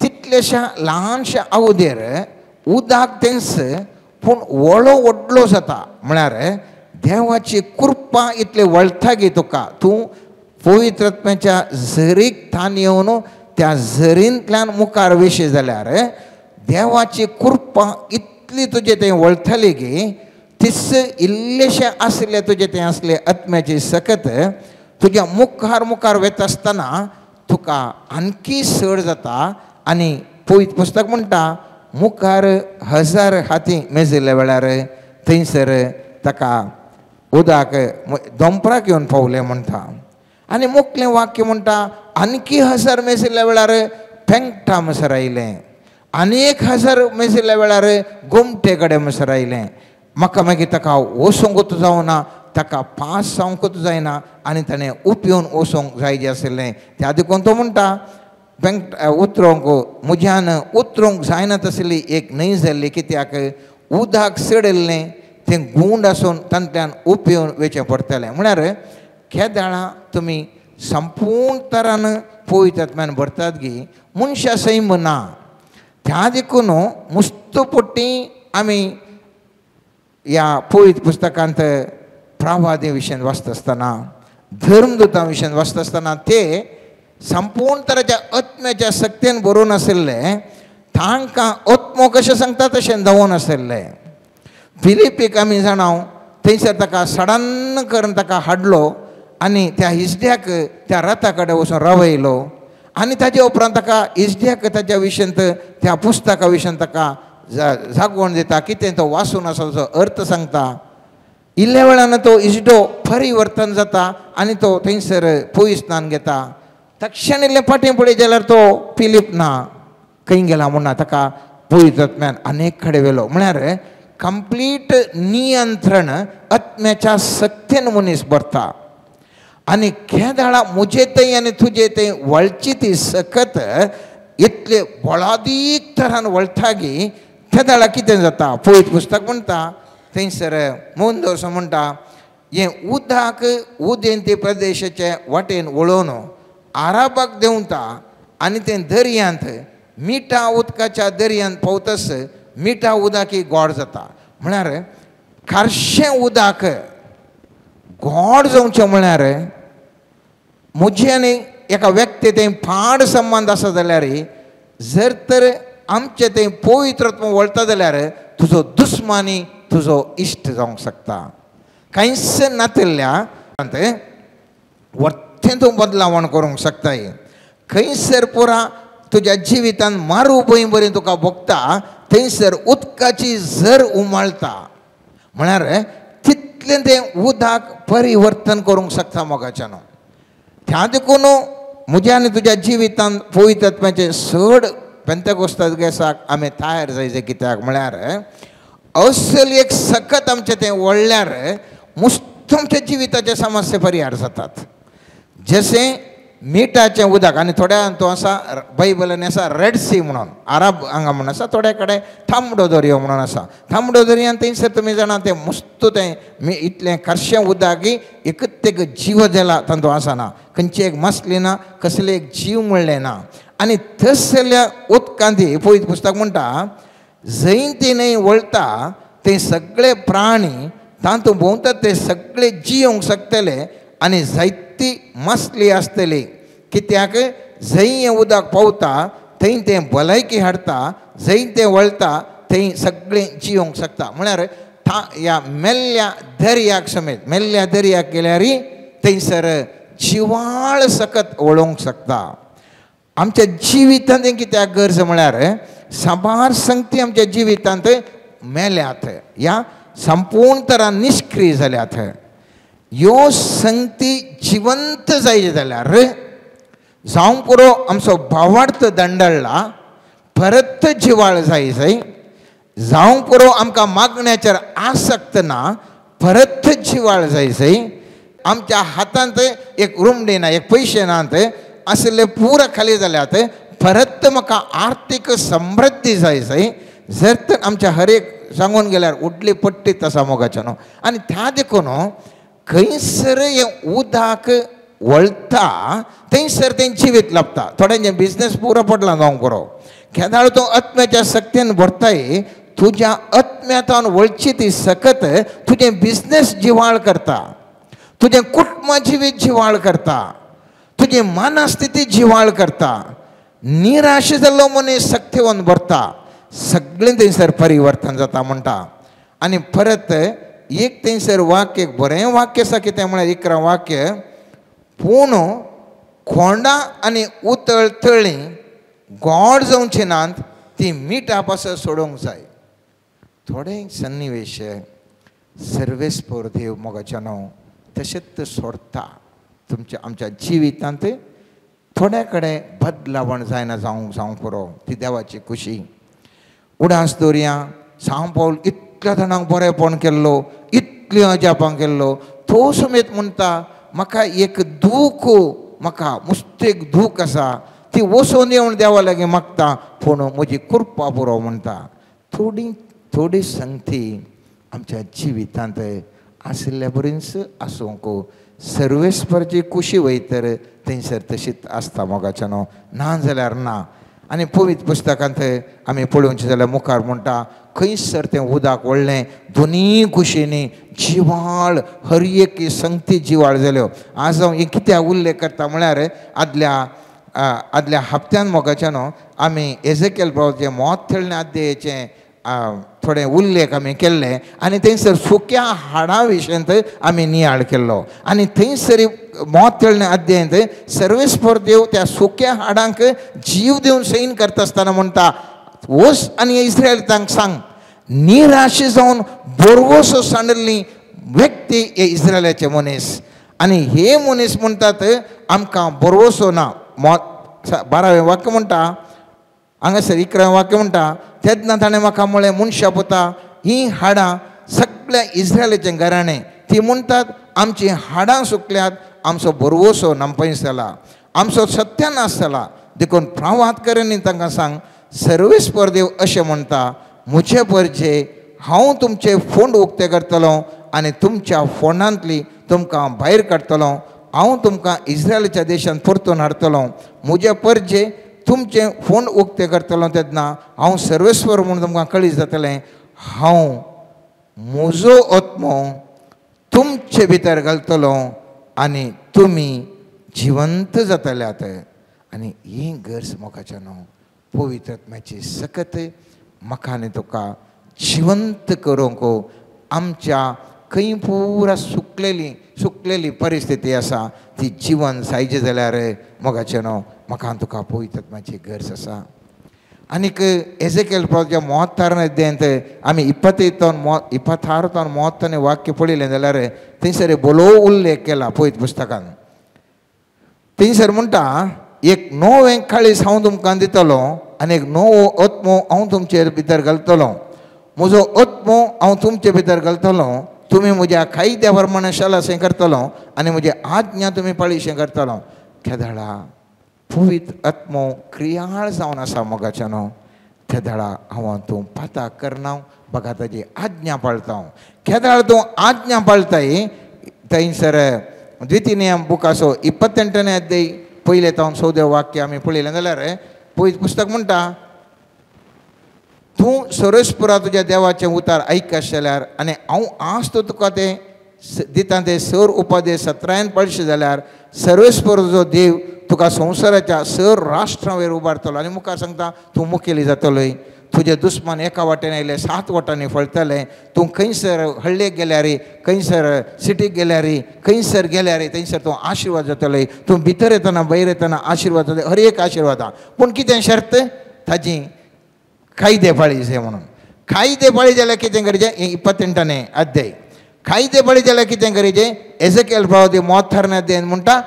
तितलेशा ल्हानशा अवधेर उदक तेंच पूण व्हडलो जाता. म्हळ्यार देवाची कृपा इतले वळटा गे तुका. तूं पवित्र आत्म्याच्या झरीक थान येवन त्या झरींतल्यान मुखार वेशी जाल्यार देवाची कृपा इतली तुजें तें वळटली गे. तिस इल्लेशें आसलें तुजें तें आसलें आत्म्याची सकत तुज्या मुखार वेता आसतना तुका आणकी चड जाता. आनी पवित्र पुस्तक म्हणटा मुखार 1000 हाती मेजिल्ल्या वेळार थंयसर ताका उदक दोंपराक येवन पावलें म्हणटा. आनी मुखलें वाक्य म्हणटा आणकी 1000 मेजिल्ल्या वेळार पेंगटा म्हणसर आयलें. आनी 1000 मेजिल्ल्या वेळार गोमटे कडेन म्हणसर आयलें. म्हाका मागीर ताका वचोंकूच जावना. ताका पास जावंकूच जायना आनी ताणें उपयोन वचोंक जाय जें आशिल्लें त्या देखून तो म्हणटा उतरोंक म्हज्यान उतरूंक जायना तसली एक न्हंय जाल्ली. कित्याक उदक सडयल्लें तें गुंड आसून तांतल्यान उपयोन वेचें पडटलें. म्हळ्यार केदाळां तुमी संपूर्ण तरान पवित्र आत्म्यान भरतात गे मनशा सैम ना. त्या देखून मुस्तपट्टी आमी ह्या पवित्र पुस्तकांत प्रवादी विशयान वाचता आसतना धर्मदुतां विशयान वाचता आसतना ते संपूर्ण तराच्या आत्म्याच्या सक्तीन बरोवन आशिल्ले. तांकां आत्मो कशें सांगता तशें जावून आशिल्लें. फिलिपीक आमी जाणाव थंयसर ताका सडन्न करून ताका हाडलो आनी त्या इश्ट्याक त्या रथा कडेन वचून रावयलो. आनी ताजे उपरांत ताका इश्ट्याक ताच्या विशयांत त्या पुस्तका विशयान ताका जागोवन दिता. कितें तो वाचून आसा ताचो अर्थ सांगता. इल्ल्या वेळान तो इजडो परिवर्तन जाता आनी तो थंयसर पोई स्नान घेता. तक्षण इल्ले फाटीं पळय जाल्यार तो फिलीप ना खंय गेला म्हणून ताका पळयत आत्म्यान अनेक कडेन वेलो. म्हळ्यार कंप्लीट नियंत्रण आत्म्याच्या सत्तेन मनीस भरता. आनी केदाळा मुजे थंय आनी तुजे थंय वळची ती सकत इतले बोळादीक तरान वळटा गी केदाळा कितें जाता. पळयत पुस्तक म्हणटा थंयसर मौन दवरसो म्हणटा हें उदक उदेंती प्रदेशाचे वाटेन वळोवन आराबाक देंवता आनी तें दर्यांत मिठा उदकाच्या दर्यांत पावतस मिठा उदक ही गोड जाता. म्हळ्यार खारशें उदक गोड जावचें म्हळ्यार म्हजे आनी एका व्यक्ती थंय फाड संबंद आसा जाल्यार जर तर आमचे थंय पवित्रत्व वळटा जाल्यार तुजो दुस्मानी तुजो इश्ट जावंक शकता. कांयच नातिल्ल्या वर्तें तूं बदलावण करूंक शकताय. खंयसर पुरा तुज्या जिवितान मारू पळय बरी तुका भोगता थंयसर उदकाची झर उमाळटा. म्हळ्यार तितलें तें उदक परिवर्तन करूंक शकता मोगाच्यान. त्या देखून म्हज्या आनी तुज्या जिवितान पवित्र आत्म्याचें चड पेंतेकोस्ताच्या दिसाक आमी तयार जायचे. कित्याक म्हळ्यार असली एक सकत आमचें तें वळल्यार मुस्त आमच्या जिविताचे समस्या परिहार जातात. जशें मिठाचें उदक आनी थोड्या तो आसा बायबलान आसा रेड सी म्हणून आरब हांगा म्हणून आसा. थोड्या कडेन थांबडो दर्यो म्हणून आसा. थांबडो दर्यान थंयसर तुमी जाणा तें मस्त तें इतलें खारशें उदक एकच एक जीव जाला तांचो आसना. खंयची एक मसली ना कसलें एक जीव म्हणलें ना. आनी तसल्या उदकांत पळयत पुस्तक म्हणटा जंय ती न्हंय वळटा ते सगळे प्राणी तातूंत भोंवतात ते सगळे जियोंक शकतले आनी जायती मसली आसतली. कित्याक जंय हें उदक पावता थंय तें भलायकी हाडटा. जंय तें वळटा थंय सगळें जियोंक शकता. म्हळ्यार ह्या मेल्ल्या दर्याक समेत मेल्ल्या दर्याक गेल्यार थंयसर जिवाळ सकत वळोवंक शकता. आमच्या जिवितांत कित्याक गरज म्हळ्यार साबार संगती आमच्या जिवितांत मेल्यात या संपूर्ण तरान निष्क्रिय जाल्यात. ह्यो संगती जिवंत जाय जाल्यार जावं पुरो आमचो भावार्थ दंडळला परत जिवाळ जाय जावं पुरो आमकां मागण्याचेर आसक्त ना परत जिवाळ जाय. आमच्या हातांत एक रुमडी ना एक पयशे नात असले पुरा खाली जाल्यात परत म्हाका आर्थीक समृद्धी जाय. जर तर आमच्या हर एक सांगून गेल्यार उडली पट्टीत आसा मोगाच्यान. आनी त्या देखून खंयसर हें उदक वळटा थंयसर तें जिवीत लाभता. थोड्यांचें बिजनेस पुरो पडला जावंक पुरो. केदाळ तूं आत्म्याच्या शक्तीन भरताय तुज्या आत्म्यांतल्यान वळची ती सकत तुजें बिजनेस जिवाळ करता. तुजें कुटुंब जिवीत जिवाळ करता. तुजी मनस्थिती जिवाळ करता. निराश जाल्लो मनीस सक्तीवन भरता. सगळें थंयसर परिवर्तन जाता म्हणटा. आनी परत एक थंयसर वाक्य एक बरें वाक्य आसा. कितें म्हळ्यार 11 वाक्य पूण खोंडां आनी उतळ तळी गोड जावची नात ती मिठा पासत सोडूंक जाय. थोडे सन्निवेश सर्वेस्पर देव मोगाच्यान तशेंच सोडता. तुमच्या आमच्या जिवितांत थोड्या कडेन बदलावण जायना जावंक पुरो ती देवाची खुशी. उडास दर्या सांव पावल इतल्या जाणांक बरेपण केल्लो इतल्यो अजापां केल्लो तो समेत म्हणटा म्हाका एक दूख म्हाका मस्त एक दूख आसा ती वचून येवन देवा लागीं मागता पूण म्हजी कृपा पुरो म्हणटा. थोडी संगती आमच्या जिवितांत आशिल्ल्या बरीच आसूंक सर्वेस्परची खुशी वयतर थंयसर तशीच आसता मोगाच्यान ना जाल्यार ना. आनी पवित्र पुस्तकांत आमी पळोवचें जाल्यार मुखार म्हणटा खंयसर तें उदक वळ्ळें दोनी कुशींनी जिवाळ हर एक संगती जिवाळ जाल्यो. आज हांव कित्याक उल्लेख करता म्हळ्यार आदल्या हप्त्यान मोगाच्यान आमी एजेकिएल प्रवक्त्याचे मोत थेळण्या अध्यायाचें थोडे उल्लेख आमी केल्ले आनी थंयसर सुक्या हाडां विशयंत आमी नियाळ केल्लो. आनी थंयसर मोत थेळण्या अध्यायांत सर्वेस्पर देव त्या सुक्या हाडांक जीव दिवन सैन करता आसतना म्हणटा वच आनी इस्रायल तांकां सांग निराश जावन बोरवोस सांडल्लीं व्यक्ती हे इस्रायलाचे मनीस. आणि हे मनीस म्हणटात आमकां बरोवसो ना. 12वें वाक्य म्हणटा हांगासर 11वें वाक्य म्हणटा तेन्ना ताणें म्हाका म्हळें मनशा पुता ही हाडां सगळ्या इस्रायलाचें घराणें ती म्हणटात आमची हाडां सुकल्यात आमचो बरोवसो नांपयस जाला आमचो सत्यानाश जाला देखून प्रवाद करेन तांकां सांग सर्वेस्पर देव अशें म्हणटा म्हजे परजे हांव तुमचे फोंड उक्ते करतलो आनी तुमच्या फोंडांतली तुमकां भायर काडटलो. हांव तुमकां इस्रायलाच्या देशांत परतून हाडटलो. म्हजे परजे तुमचे फोंड उक्ते करतलो तेन्ना हांव सर्वेस्वर म्हूण तुमकां कळीत जातलें. हांव म्हजो आत्मो तुमचे भितर घालतलो आनी तुमी जिवंत जातल्यात. आनी ही गरज मोगाचें न्हू पवित्र आत्म्याची सकत म्हाका आनी तुका जिवंत करूंक आमच्या खंय पुरा सुकलेली परिस्थिती आसा ती जिवन जायचे जाल्यार मोगाचें न्हू म्हाका आनी तुका पवित्र आत्म्याची गरज आसा. आनीक एजेकेल प्रॉजेक्ट 33 अध्यायांत आमी 26 वाक्य पळयलें जाल्यार थंयसर बरो उल्लेख केला पवित्र पुस्तकान. थंयसर म्हणटा एक नवें काळीज हांव तुमकां दितलो आनी एक नवो आत्मो हांव तुमचे भितर घालतलो. म्हजो आत्मो हांव तुमचे भितर घालतलो. तुमी म्हज्या कायद्या प्रमाणे चलाशें करतलो आनी म्हजे आज्ञा तुमी पाळीशें करतलो. केदाळा पवित्र आत्मो क्रियाळ जावन आसा मोगाचें न्हू. केदाळा हांव तूं पाता करना बघा ताजी आज्ञा पाळता. केदाळ तूं आज्ञा पाळताय थंयसर द्वितीय बुकाचो 28वें अध्याय पयले तावन 14वें वाक्य आमी पळयलें जाल्यार पवित्र पुस्तक म्हणटा तूं सर्वेस्परा तुज्या देवाचें उतार आयकश जाल्यार आनी हांव आसतो तुका तें दिता ते सर उपादेश 17 पळशे जाल्यार सर्वेस्पर जो देव तुका संवसाराच्या सर राष्ट्रां वयर उबारतलो आनी मुखार सांगता तूं मुखेली जातलोय. तुजे दुस्मान एका वाटेन आयले 7 वाटांनी फळटले. तूं खंयसर हळ्ळेक गेल्यार खंयसर सिटीक गेल्यार खंयसर गेल्यार थंयसर तूं आशिर्वाद जातलोय. तूं भितर येतना भायर येतना आशिर्वाद जातले हर एक आशिर्वाद. पूण कितें शर्त ताजी कायदे पाळीचे म्हणून. कायदे पाळी जाल्यार कितें करचें 28वें अध्याय. कायदे पाळी जाल्यार कितें करीचें एजेकेल प्रवादी 33 अध्यायान म्हणटा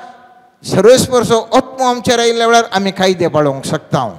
सर्वेस्परचो आत्मो आमचेर आयिल्ल्या वेळार आमी कायदे पाळोवंक शकता.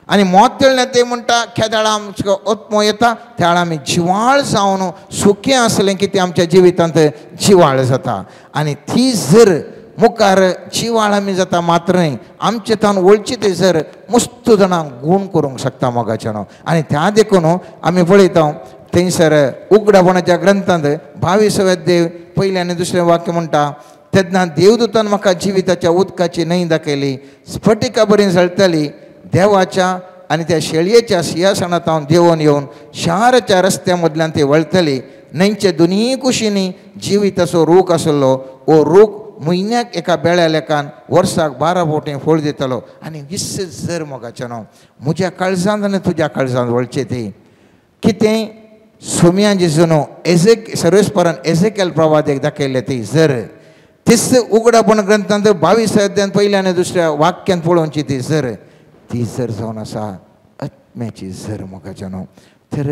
आनी 33 अध्याय म्हणटा केदाळ आमचो आत्मो येता त्या वेळार आमी जिवाळ जावन सुखी आसलें की तें आमच्या जिवितांत जिवाळ जाता. आनी ती जर मुखार जिवाळ आमी जाता मात्र न्हय आमचे तान वळची ते जर मस्त जाणांक गूण करूंक शकता मोगाचें न्हू. आनी त्या देखून आमी पळयता थंयसर उगडापणाच्या ग्रंथांत 22वें अध्याय पयलें आनी दुसरें वाक्य म्हणटा तेन्ना देवदूतान म्हाका जिविताच्या उदकाची न्हंय दाखयली. स्फटिका बरी जळटली. देवाच्या आनी त्या शेळयेच्या सिंहासनांत हांव देंवून येवन शाराच्या रस्त्या मदल्यान ती वळटली. न्हंयचे दोनीय कुशींनी जिविताचो रूख आसलो. हो रूख म्हयन्याक एका बेळ्या लेखान वर्साक 12 फावटीं फळ दितलो. आनी विस्स जर मोगाचें न्हू म्हज्या काळजांत आनी तुज्या काळजांत वळचें ती कितें सोम्या जेजू न्हू सर्वेस्परान एजेकेल प्रवादेक दाखयलें ती जर तीच उगडापण ग्रंथांत 22 अध्यायान पयल्या आनी दुसऱ्या वाक्यांत पळोवची ती जर जावन आसा आत्म्याची जर मोगाचें न्हू. तर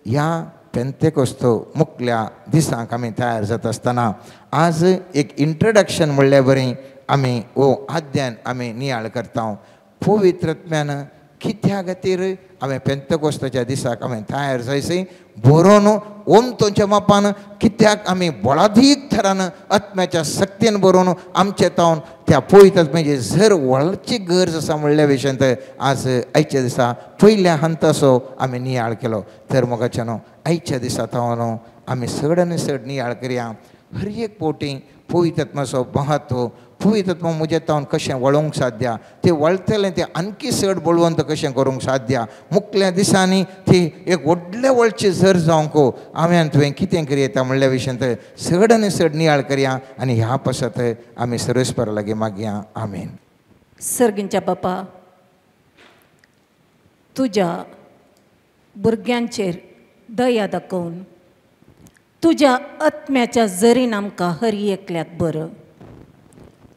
ह्या पेंतेकोस्तो मुखल्या दिसांक आमी तयार जाता आसतना आज एक इंट्रोडक्शन म्हणल्यार बरें आमी हो अध्ययन आमी नियाळ करता. पवित्र आत्म्यान कित्या खातीर आमी पेंतेकोस्ताच्या दिसाक आमी तयार जायसy बरोवन ओमतोच्या मापान कित्याक आमी बळादीक थरान आत्म्याच्या शक्तीन बरोवन आमचे तावन त्या पवित्र आत्म्याची जर वळची गरज आसा म्हणल्या विशयांत आज आयच्या दिसा पयल्या हंताचो आमी नियाळ केलो. तर मोगाचें न्हू आयच्या दिसा तावन आमी चड आनी चड नियाळ करया. हर एक फावटी पवित्र आत्म्याचो महत्व पवित्र आत्मा म्हजें तावन कशें वळोवंक साध्या तें वळटलें तें आनकी चड बळवंत कशें करूंक साध्या. मुखल्या दिसांनी ती एक व्हडलें वळची जर जावंक हांवें तुवें कितें करी येता म्हणल्या विशयांत चड आनी चड नियाळ करया आनी ह्या पासत आमी सर्वेस्परा लागीं मागया. आमीन. सर्गींच्या बापा तुज्या भुरग्यांचेर दया दाखोवन तुज्या आत्म्याच्या जरीन आमकां हर एकल्याक बरं.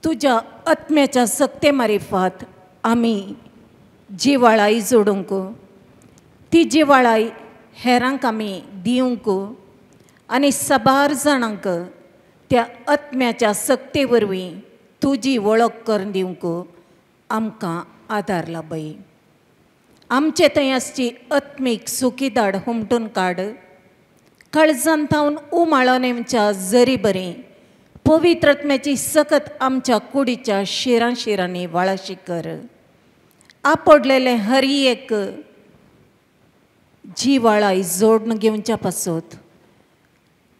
तुज्या आत्म्याच्या सक्ते मारिफात आमी जिवाळाई जोडूंक ती जिवाळाई हेरांक आमी दिवंक आनी साबार जाणांक त्या आत्म्याच्या सक्ते वरवीं तुजी वळख करून दिवंक आमकां आदार लाभय. आमचे थंय आसची आत्मीक सुखीदाड हुमटून काड. काळजांतावन उमाळोनेमच्या जरी बरें पवित्र आत्म्याची सकत आमच्या कुडीच्या शिरांनी वाळाशी कर. आपडलेले हर एक जिवाळाय जोडून घेवच्या पासत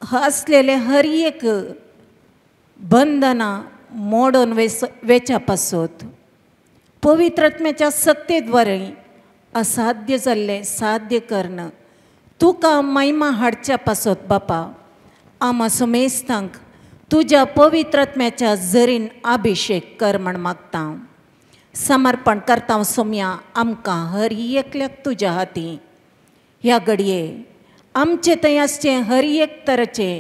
असलेले हर एक बंधनां मोडून वेच्या पासत पवित्र आत्म्याच्या सक्तेद्वारे असाध्य जाल्लें साध्य करणं तुका महिमा हाडच्या पासत बापा आमा समेस्तांक तुज्या पवित्र आत्म्याच्या जरीन अभिषेक कर म्हण मागता. समर्पण करता सोम्या आमकां हर एकल्याक तुज्या हाती. ह्या घडये आमचे थंय आसचे हर एक तरेचे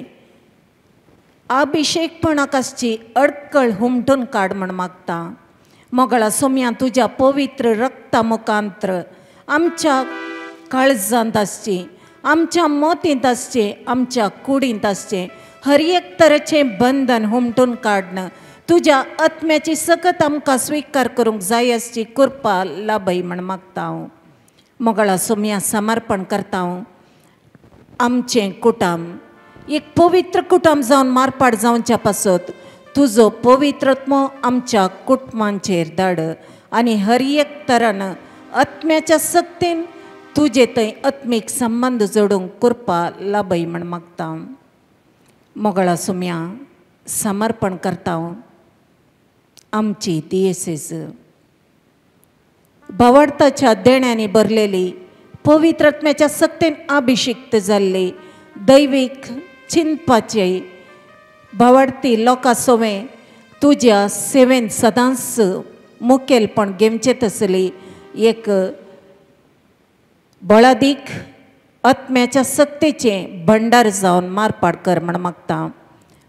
अभिषेकपणाक आसची अडकळ हुमटून काड म्हण मागता. मोगळा सोम्या तुज्या पवित्र रक्ता मुखांत्र आमच्या काळजांत आसची, आमच्या मोतींत आसचे, आमच्या कुडींत आसचे हर एक तरेचें बंधन हुमटून काडन तुज्या आत्म्याची सकत आमकां स्वीकार करूंक जाय आसची कृपा लाभय म्हण मागता हांव. मोगळा सोम्या समर्पण करता हांव आमचें कुटुंब एक पवित्र कुटुंब जावन मारपाट जावच्या पासत तुजो पवित्र आत्मो आमच्या कुटुंबांचेर धाड आनी हर एक तरान आत्म्याच्या सक्तीन तुजे थंय आत्मीक संबंध जोडूंक कृपा लाभय म्हण मागता. मोगळा सोम्या समर्पण करता हांव आमची दिएसीस भावार्थाच्या देण्यांनी भरलेली पवित्र आत्म्याच्या सक्तीन अभिषिक्त जाल्ली दैवीक चिंतपाचे भावार्थी लोकां सोवें तुज्या सेवेन सदांच मुखेलपण घेवचें आसली एक बळादीक आत्म्याच्या सक्तीचें भंडार जावन मारपाट कर म्हण मागता.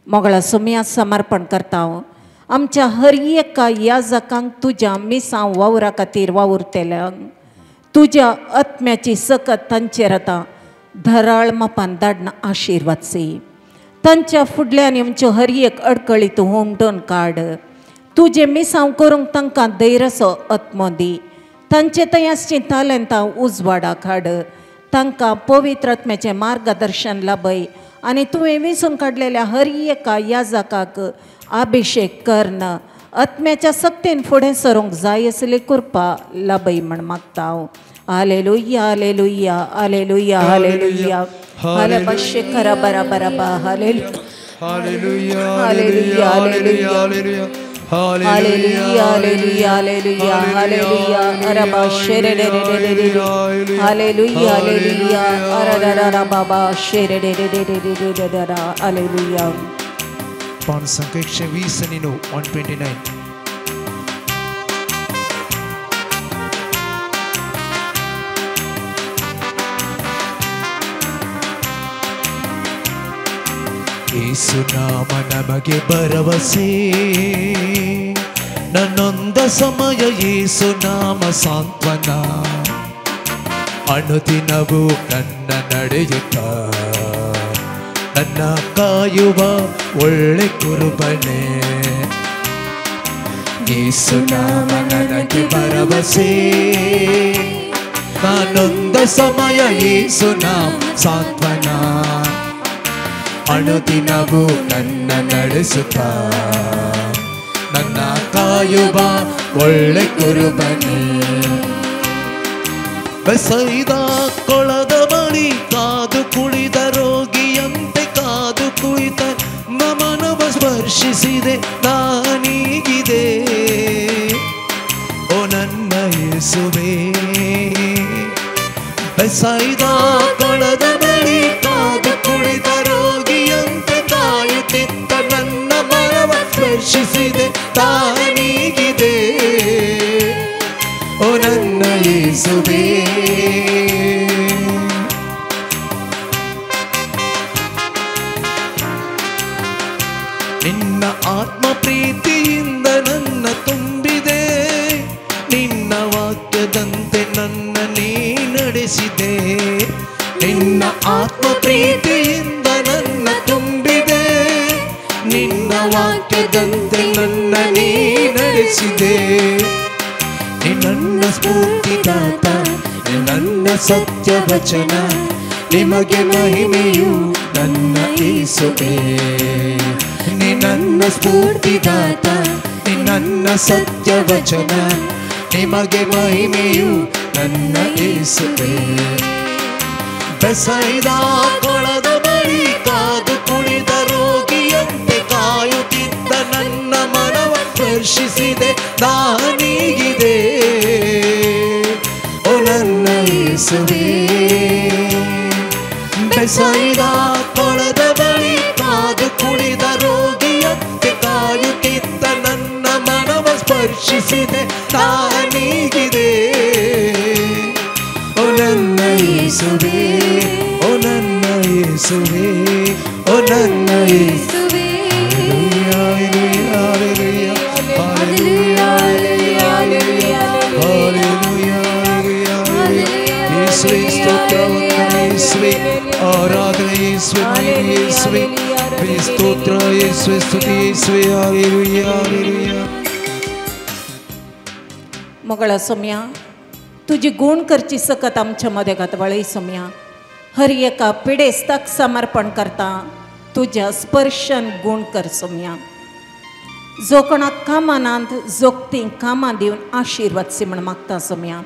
मोगळा सोम्या समर्पण करता हांव आमच्या हर एका याजकांक तुज्या मिसांव वावरा खातीर वावुरतेल्यांक तुज्या आत्म्याची सकत तांचेर आतां धराळ मापान धाडन आशिर्वादसी. तांच्या फुडल्यान आमच्यो हर एक अडकळी तूं हुमटून काड. तुजें मिसांव करूंक तांकां धैर्यसो आत्मो दी. तांचे थंय आसचीं तालंतां उजवाडाक हाड. तांकां पवित्र आत्म्याचें मार्गदर्शन लाभय आनी तुवें विंचून काडलेल्या हर एका याजकाक अभिषेक करन आत्म्याच्या सक्तीन फुडें सरूंक जाय आसली कृपा लाभय म्हण मागता हांव. Hallelujah hallelujah hallelujah hallelujah hallelujah करा Barabar hallelujah Hallelujah, hallelujah hallelujah hallelujah, hallelujah hallelujah hallelujah hallelujah अरबा शेरे रे रे रे रे रे हालेलुया हालेलुया अरररा बाबा शेरे रे रे रे रे रे रे रे हालेलुया. पान संख्या 120 आणि 129. ಯೇಸು ನಾಮ ನಮಗೆ ಭರವಸೆ ನನ್ನೊಂದ ಸಮಯ ಯೇಸು ನಾಮ ಸಾಂತ್ವನ ಅನುದಿನವೂ ನನ್ನ ನಡೆಯುತ್ತ ನನ್ನ ಕಾಯುವ ಒಳ್ಳೆ ಕುರುಬನೆ. ಯೇಸು ನಾಮ ನನಗೆ ಭರವಸೆ ನಾನೊಂದ ಸಮಯ ಯೇಸು ನಾಮ ಸಾಂತ್ವನ ಅನುದಿನವೂ ನನ್ನ ನಡೆಸುತ್ತ ನನ್ನ ಕಾಯುವ ಒಳ್ಳೆ ಕುರುಬನೆ. ಬೆಸೈದ ಕೊಳದ ಬಳಿ ಕಾದು ಕುಳಿದ ರೋಗಿಯಂತೆ ಕಾದು ಕುಳಿತ ನಮನವ ಸ್ಪರ್ಶಿಸಿದೆ ನಾನೀಗಿದೆ ಓ ನನ್ನ ಯೇಸುವೇ. ಬೆಸೈದ ಕೊಳದ ಬಳಿ ಕಾದು ಕುಳಿತ ರೋಗಿಯಂತೆ ಕಾಯುತ್ತಿದ್ದ ನನ್ನ ಮನವ ಸ್ಪರ್ಶಿಸಿದೆ ತಾನೀಗಿದೆ ಓ ನನ್ನ ಯೇಸುವೇ. ನಿನ್ನ ಆತ್ಮ ಪ್ರೀತಿಯಿಂದ ನನ್ನ ತುಂಬಿದೆ ನಿನ್ನ ವಾಕ್ಯದಂತೆ ನನ್ನ ನೀ ನಡೆಸಿದೆ. ನಿನ್ನ ಆತ್ಮ ಪ್ರೀತಿಯಿಂದ ನನ್ನ ಬೆಳೆಸಿದೆ. ನೀ ನನ್ನ ಸ್ಫೂರ್ತಿದಾತ, ನೀ ನನ್ನ ಸತ್ಯ ವಚನ, ನಿಮಗೆ ಮಹಿಮೆಯು ನನ್ನ ಯೇಸುವೇ. ನೀ ನನ್ನ ಸ್ಫೂರ್ತಿದಾತ, ನೀ ನನ್ನ ಸತ್ಯ ವಚನ, ನಿಮಗೆ ಮಹಿಮೆಯು ನನ್ನ ಯೇಸುವೇ. ಬೆಸೈದ ಕೊಳದ ಬಳಿ ಕಾದು ಕುಳಿತ ರೋಗಿಯಂತೆ ಕಾಯುತ್ತಿದ್ದ ನನ್ನ ಮನವ ಸ್ಪರ್ಶಿಸಿದೆ, ದಾನಿಗಿದೆ ಓ ನನ್ನ ಯೇಸುವೇ. ಬೆಸೈದ ಕೊಳದ ಬಳಿ ಕಾದು ಕುಳಿತ ರೋಗಿಯಂತೆ ಕಾಯುತ್ತಿದ್ದ ನನ್ನ ಮನವ ಸ್ಪರ್ಶಿಸಿದೆ, ದಾನಿಗಿದೆ ಓ ನನ್ನ ಯೇಸುವೇ, ಓ ನನ್ನ ಯೇಸುವೇ, ಓ ನನ್ನ ಯೇಸುವೇ. ಆರಾಧನೆ ಯೇಸುವೇ, ಯೇಸುವೇ ಸ್ತೋತ್ರ, ಯೇಸುವೇ ಸ್ತುತಿ, ಯೇಸುವೇ ಹಲ್ಲೆಲೂಯಾ ಹಲ್ಲೆಲೂಯಾ. मोगळा सोम्या, तुझी गुण करची सकत आमच्या मध्ये घातवळी सोम्या. हर एका पिडेस्ताक समर्पण करता तुझ्या स्पर्शन गुण कर सोम्या. जो कोणाक कामानांत जोगती कामां दिवन आशिर्वाद सी म्हण मागता सोम्या.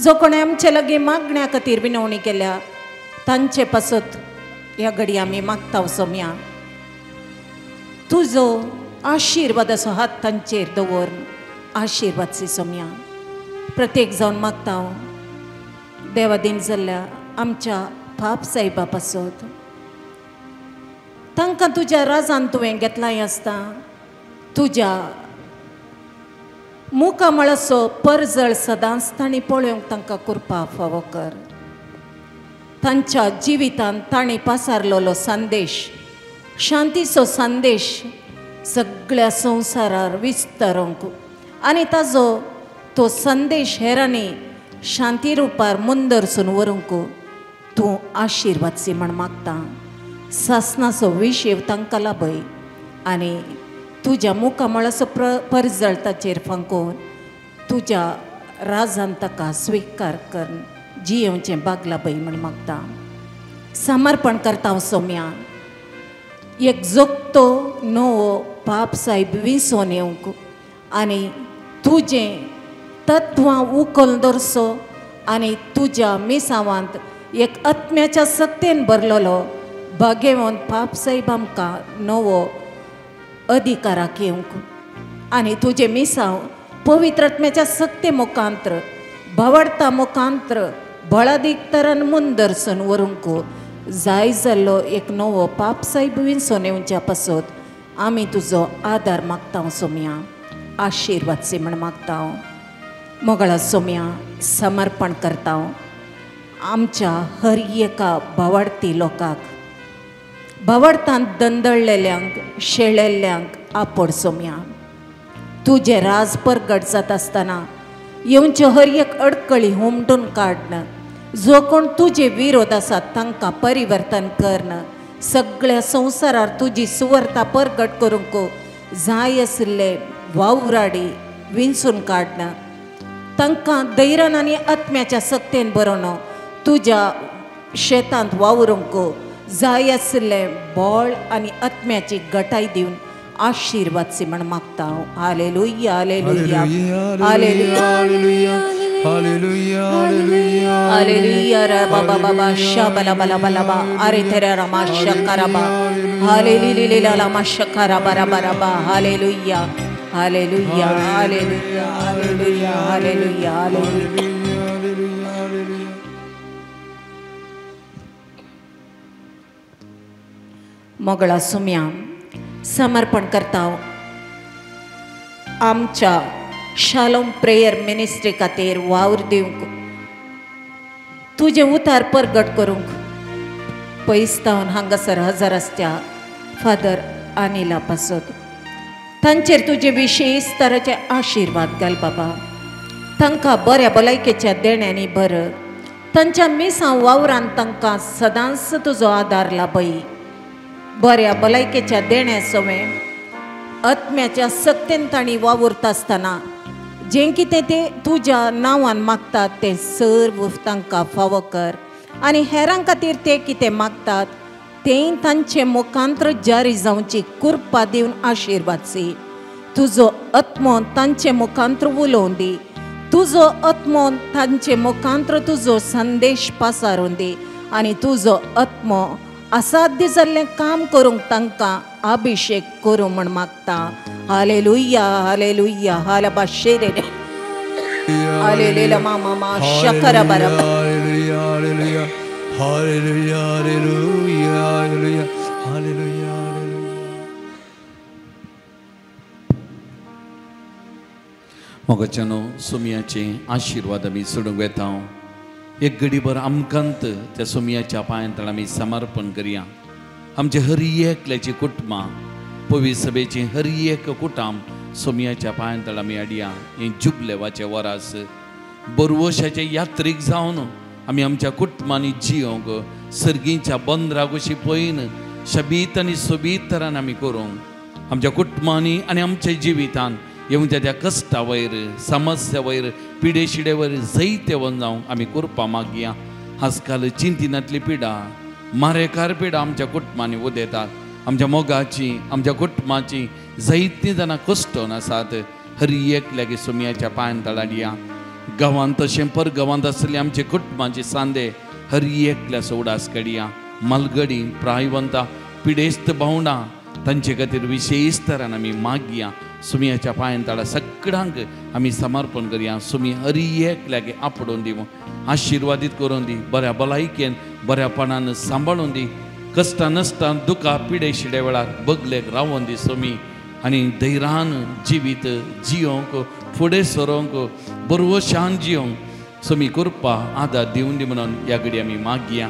जो कोणे आमचे लगे मागण्या खातीर विनवणी केल्या तांचे पासत ह्या घडी आमी मागता सोम्या. तुजो आशिर्वादाचो हात तांचेर दवर, आशिर्वाद सी सोम्या. प्रत्येक जावन मागता देवा दिन जाल्ल्या आमच्या पाप साहेबा पासत तांकां तुज्या राजान तुवें घेतलाय आसता. तुज्या मुखामळाचो परजळ सदांच तांणी पळोवंक तांकां कृपा फावो कर. तांच्या जिवितांत तांणी पासारलोलो संदेश, शांतीचो संदेश सगळ्या संवसारार विस्तारूंक आनी ताजो तो संदेश हेरांनी शांती रुपार मुंदरसून व्हरूंक तूं आशिर्वाद सी म्हण मागता. सासनाचो विशेव तांकां लाभय आनी तुज्या मुखामळाचो परजळ ताचेर फांकून तुज्या राजान ताका स्विकार कर, जियेवचें भाग लाभय म्हण मागता. समर्पण करता हांव सोम्या. एक जोगतो नवो पाप साहेब विसोन येवंक आनी तुजें तत्वां उखल दवरचो आनी तुज्या मिसावांत एक आत्म्याच्या सत्तेन भरलेलो भाग्यवंत पाप साहेब आमकां नवो अधिकाराक येवंक आनी तुजे मिसांव पवित्र आत्म्याच्या सत्ते मुखांत्र भवडता मुखांत्र बळादीक तरान मुंदरसून व्हरूंक जाय जाल्लो एक नवो पाप साहेब विसोन येवच्या पासत आमी तुजो आदार मागता सोम्या. आशिर्वाद सी म्हण मागता. मोगळा सोम्या, समर्पण करता आमच्या हर एका भावार्थी लोकांक, भावार्थांत दंदळलेल्यांक, शेळेल्ल्यांक आपड सोम्या. तुजें राज परगट जाता आसतना येवच्यो हर एक अडकळी हुमटून काडन. जो कोण तुजे विरोध आसात तांकां परिवर्तन करन. सगळ्या संवसारार तुजी सुवार्ता परगट करूंक जाय आशिल्ले वावराडी विंचून काडन. तांकां धैर्यान आनी आत्म्याच्या सक्तेन बरोवन तुज्या शेतांत वावरूंक जाय आशिल्लें बळ आनी आत्म्याची घटाय दिवन आशिर्वाद सी म्हण मागता. Hallelujah hallelujah hallelujah hallelujah hallelujah रा बाबा बाबा शाबला बला बला बा अरे तेरा रमा शकाराबा हालेलुया रमा शकाराबा रबा रबा hallelujah hallelujah hallelujah hallelujah hallelujah hallelujah. मोगळा सोम्या, समर्पण करता आमच्या शालोम प्रेयर मिनिस्ट्री खातीर वावर दिवंक तुजें उतार परगट करूंक पयसतावन हांगासर हजर आसत्या फादर अनिला पासत तांचेर तुजे विशेष तराचे आशिर्वाद घाल बाबा. तांकां बऱ्या भलायकेच्या देण्यांनी भर. तांच्या मिसां वावरांत तांकां सदांच तुजो आदार लाभय. बऱ्या भलायकेच्या देण्या सवें आत्म्याच्या सक्तीन ताणी वावुरता आसतना जें कितें ते तुज्या नांवान मागतात ते सर्व तांकां फावो कर आनी हेरां खातीर ते कितें मागतात तें तांचे मुखांत्र जारी जावची कृपा दिवन आशिर्वादसी. तुजो आत्मो तांचे मुखांत्र उलोवन दी. तुजो आत्मो तांचे मुखांत्र तुजो संदेश पासारून दी आनी तुजो आत्मो असाध्य जाल्लें काम करूंक तांकां अभिषेक करूं म्हण मागता. हालेलुया हालेलुया हालबाशेरे हालेलुया मामा मा शकरा बरा hallelujah hallelujah hallelujah hallelujah hallelujah hallelujah. मोगाच्यानो सुमयाचे आशिर्वाद आमी सोडूंक येता. एक घडीभर आमकांत त्या सुमयाच्या पांयांतळ आमी समर्पण करया. आमचे हर एकल्याची कुटुंबां पवित्र सभेची हर एक कुटाम सुमयाच्या पांयांतळ आमी हाडया. हे जुबलेवाचे वरास बरवर्षाचे यात्रेक जावन आमी आमच्या कुटुंबांनी जियोंक सर्गीच्या बंदराक अशी पळयन शबीत आनी सोबीत तरान आमी करूंक आमच्या कुटुंबांनी आनी आमच्या जिवितान येवच्या त्या कश्टा वयर समस्या वयर पिडे शिडे वयर जैते वन जावंक आमी करपा मागया. आजकाल चिंतिनांतली पिडा मारेकार पिडा आमच्या कुटुंबांनी उदेतात. आमच्या मोगाची आमच्या कुटुंबाची जायतीं जाणां कश्टोन आसात. हर एकल्यागे सुमयाच्या पांयांतळ हाडया. गांवांत तशें परगांवांत आसली आमचे कुटुंबाचे सांदे हर एकल्या उडास काडया. मलगडी प्रायवंतां पिडेस्त भावंडां तांचे खातीर विशेश तरान आमी मागया. सुमयाच्या पांयांतळा सगळ्यांक आमी समर्पण करया. सुमी हर एकल्यागे आपडून दी, आशिर्वादीत करून दी, बऱ्या भलायकेन बऱ्यापणान सांबाळून दी. कश्टां नसतां दुखां पिडे शिडे वेळार बगलेक रावोन दी सुमी आनी धैर्यान जिवीत जियोंक फुडें सरोंक बरवशान जियोंक सुमी करपा आदार दिवन दी म्हणून ह्या घडी आमी मागया.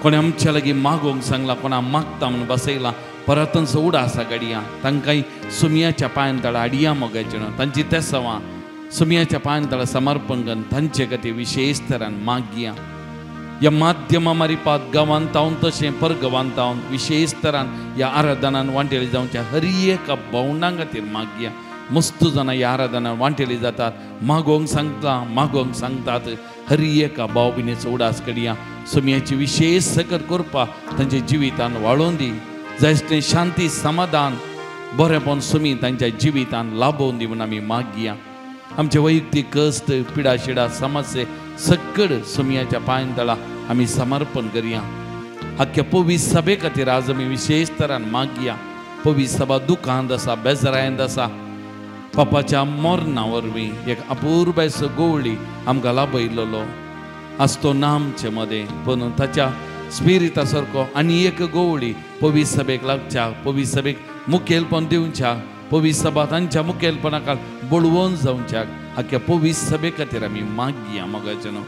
कोणे आमच्या लागीं मागोवंक सांगला, कोणा मागता म्हणून बसयला, परतच उडासा काडया. तांकांय सुमयाच्या पांयांतळ हाडया. मोगाचें तांची तेसावां सुमयाच्या पांयांतळ समर्पण करून तांचे खातीर विशेश तरान मागया. ह्या माध्यमा मारिपात गांवांत हांव तशें परगांवांत हांव विशेष तरान ह्या आराधनान वांटेली जावच्या हर एका भावंडां खातीर मागया. मस्त जाणां ह्या आराधनान वांटेली जातात, मागोवंक सांगतात. हर एका भाव भयणीचो उडास काडया. सुमयाची विशेष सकत करपा तांच्या जिवितान वाळोवन दी. जायते शांती समाधान बरेपण सुमी तांच्या जिवितान लाभोवन दी म्हणून आमी मागया. आमचे वैयक्तीक कश्ट पिडा शिडा समस्ये सकड सुमयाच्या पांयांतळा आमी समर्पण करया. आख्या पवित्र सभे खातीर आज आमी विशेष तरान मागया. पवित्र सभा दुखांत आसा, बेजारायेंत आसा. पापाच्या मरणा वरवीं एक अपूर्वसो गोवळी आमकां लाभयल्लो आसतो ना आमचे मदें, पूण ताच्या स्पिरिता सारको आनी एक गोवळी पवित्र सभेक लागच्या, पवित्र सभेक मुखेलपण दिवच्या, पवित्र सभा तांच्या मुखेलपणाक बळवून जावच्याक आख्या पवित्र सभे खातीर आमी मागया. मोगाचें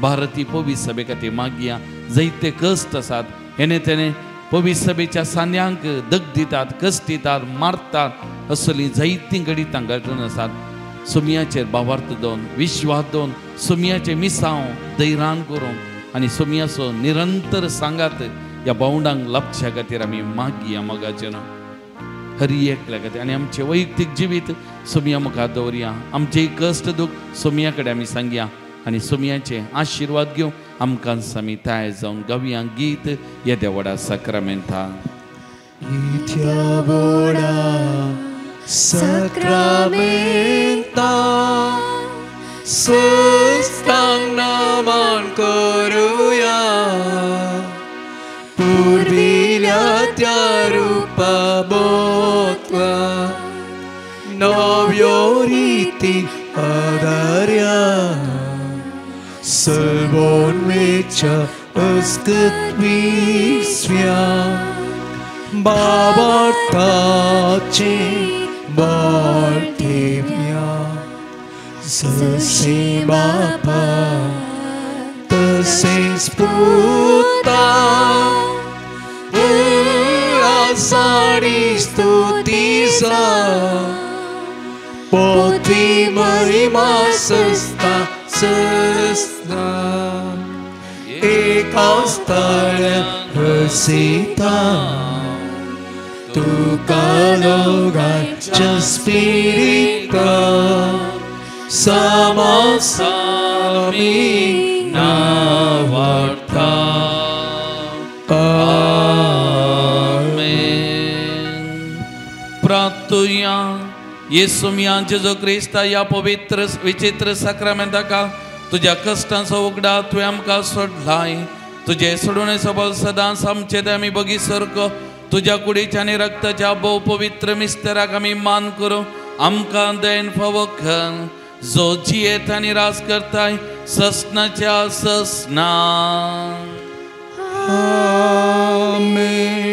भारतीय पवित्र सभे खातीर मागया. जायते कश्ट आसात, हेणे तेणे पवित्र सभेच्या सान्यांक दग दितात, कश्ट दितात, मारतात, असली जायतीं घडी तांगेर आसात. सुमयाचेर भावार्थ दोन, विश्वास दोन, सुमयाचे मिसांव धैर्यान करूंक आनी सुमयाचो निरंतर सांगात ह्या भावंडांक लाभच्या खातीर आमी मागया. मोगाचें हर एकल्या खातीर आनी आमचें वैयक्तीक जिवीत सुमया मुखार दवरया. आमचें कश्ट दूख सुमया कडेन आमी सांगया आनी सुमयाचे आशिर्वाद घेवन आमकां आमी तयार जावन गावया गीत येद्या व्हडा साक्रामेंता. Sacramenta Sustang naman koruya Purbilia tiarupa botwa Novioriti adarya Selvon mecha ıskıt visvya Babartaci Bartimya Sesi Bapa Tesi Sputa Urasari Stutiza Potvi Mahima Sesta Sesta Ekastare Hrsita tuca logacia spirita samosami navarta. Amen. प्रार्थूया Yesu मिया जेजू Crysta या पवित्र विचित्र साक्रामेंताका तुझ्या कष्टांचो उगडा तुवें आमकां सोडलाय. तुझे सोडून सबल सदांच आमचे ते आमी बगी सारको तुझ्या कुडीच्या आनी रक्ताच्या भोव पवित्र मिस्तेराक आमी मान करूं. आमकां देन फावो कर जो जियेत आनी रास करताय ससनाच्या ससना. Amen.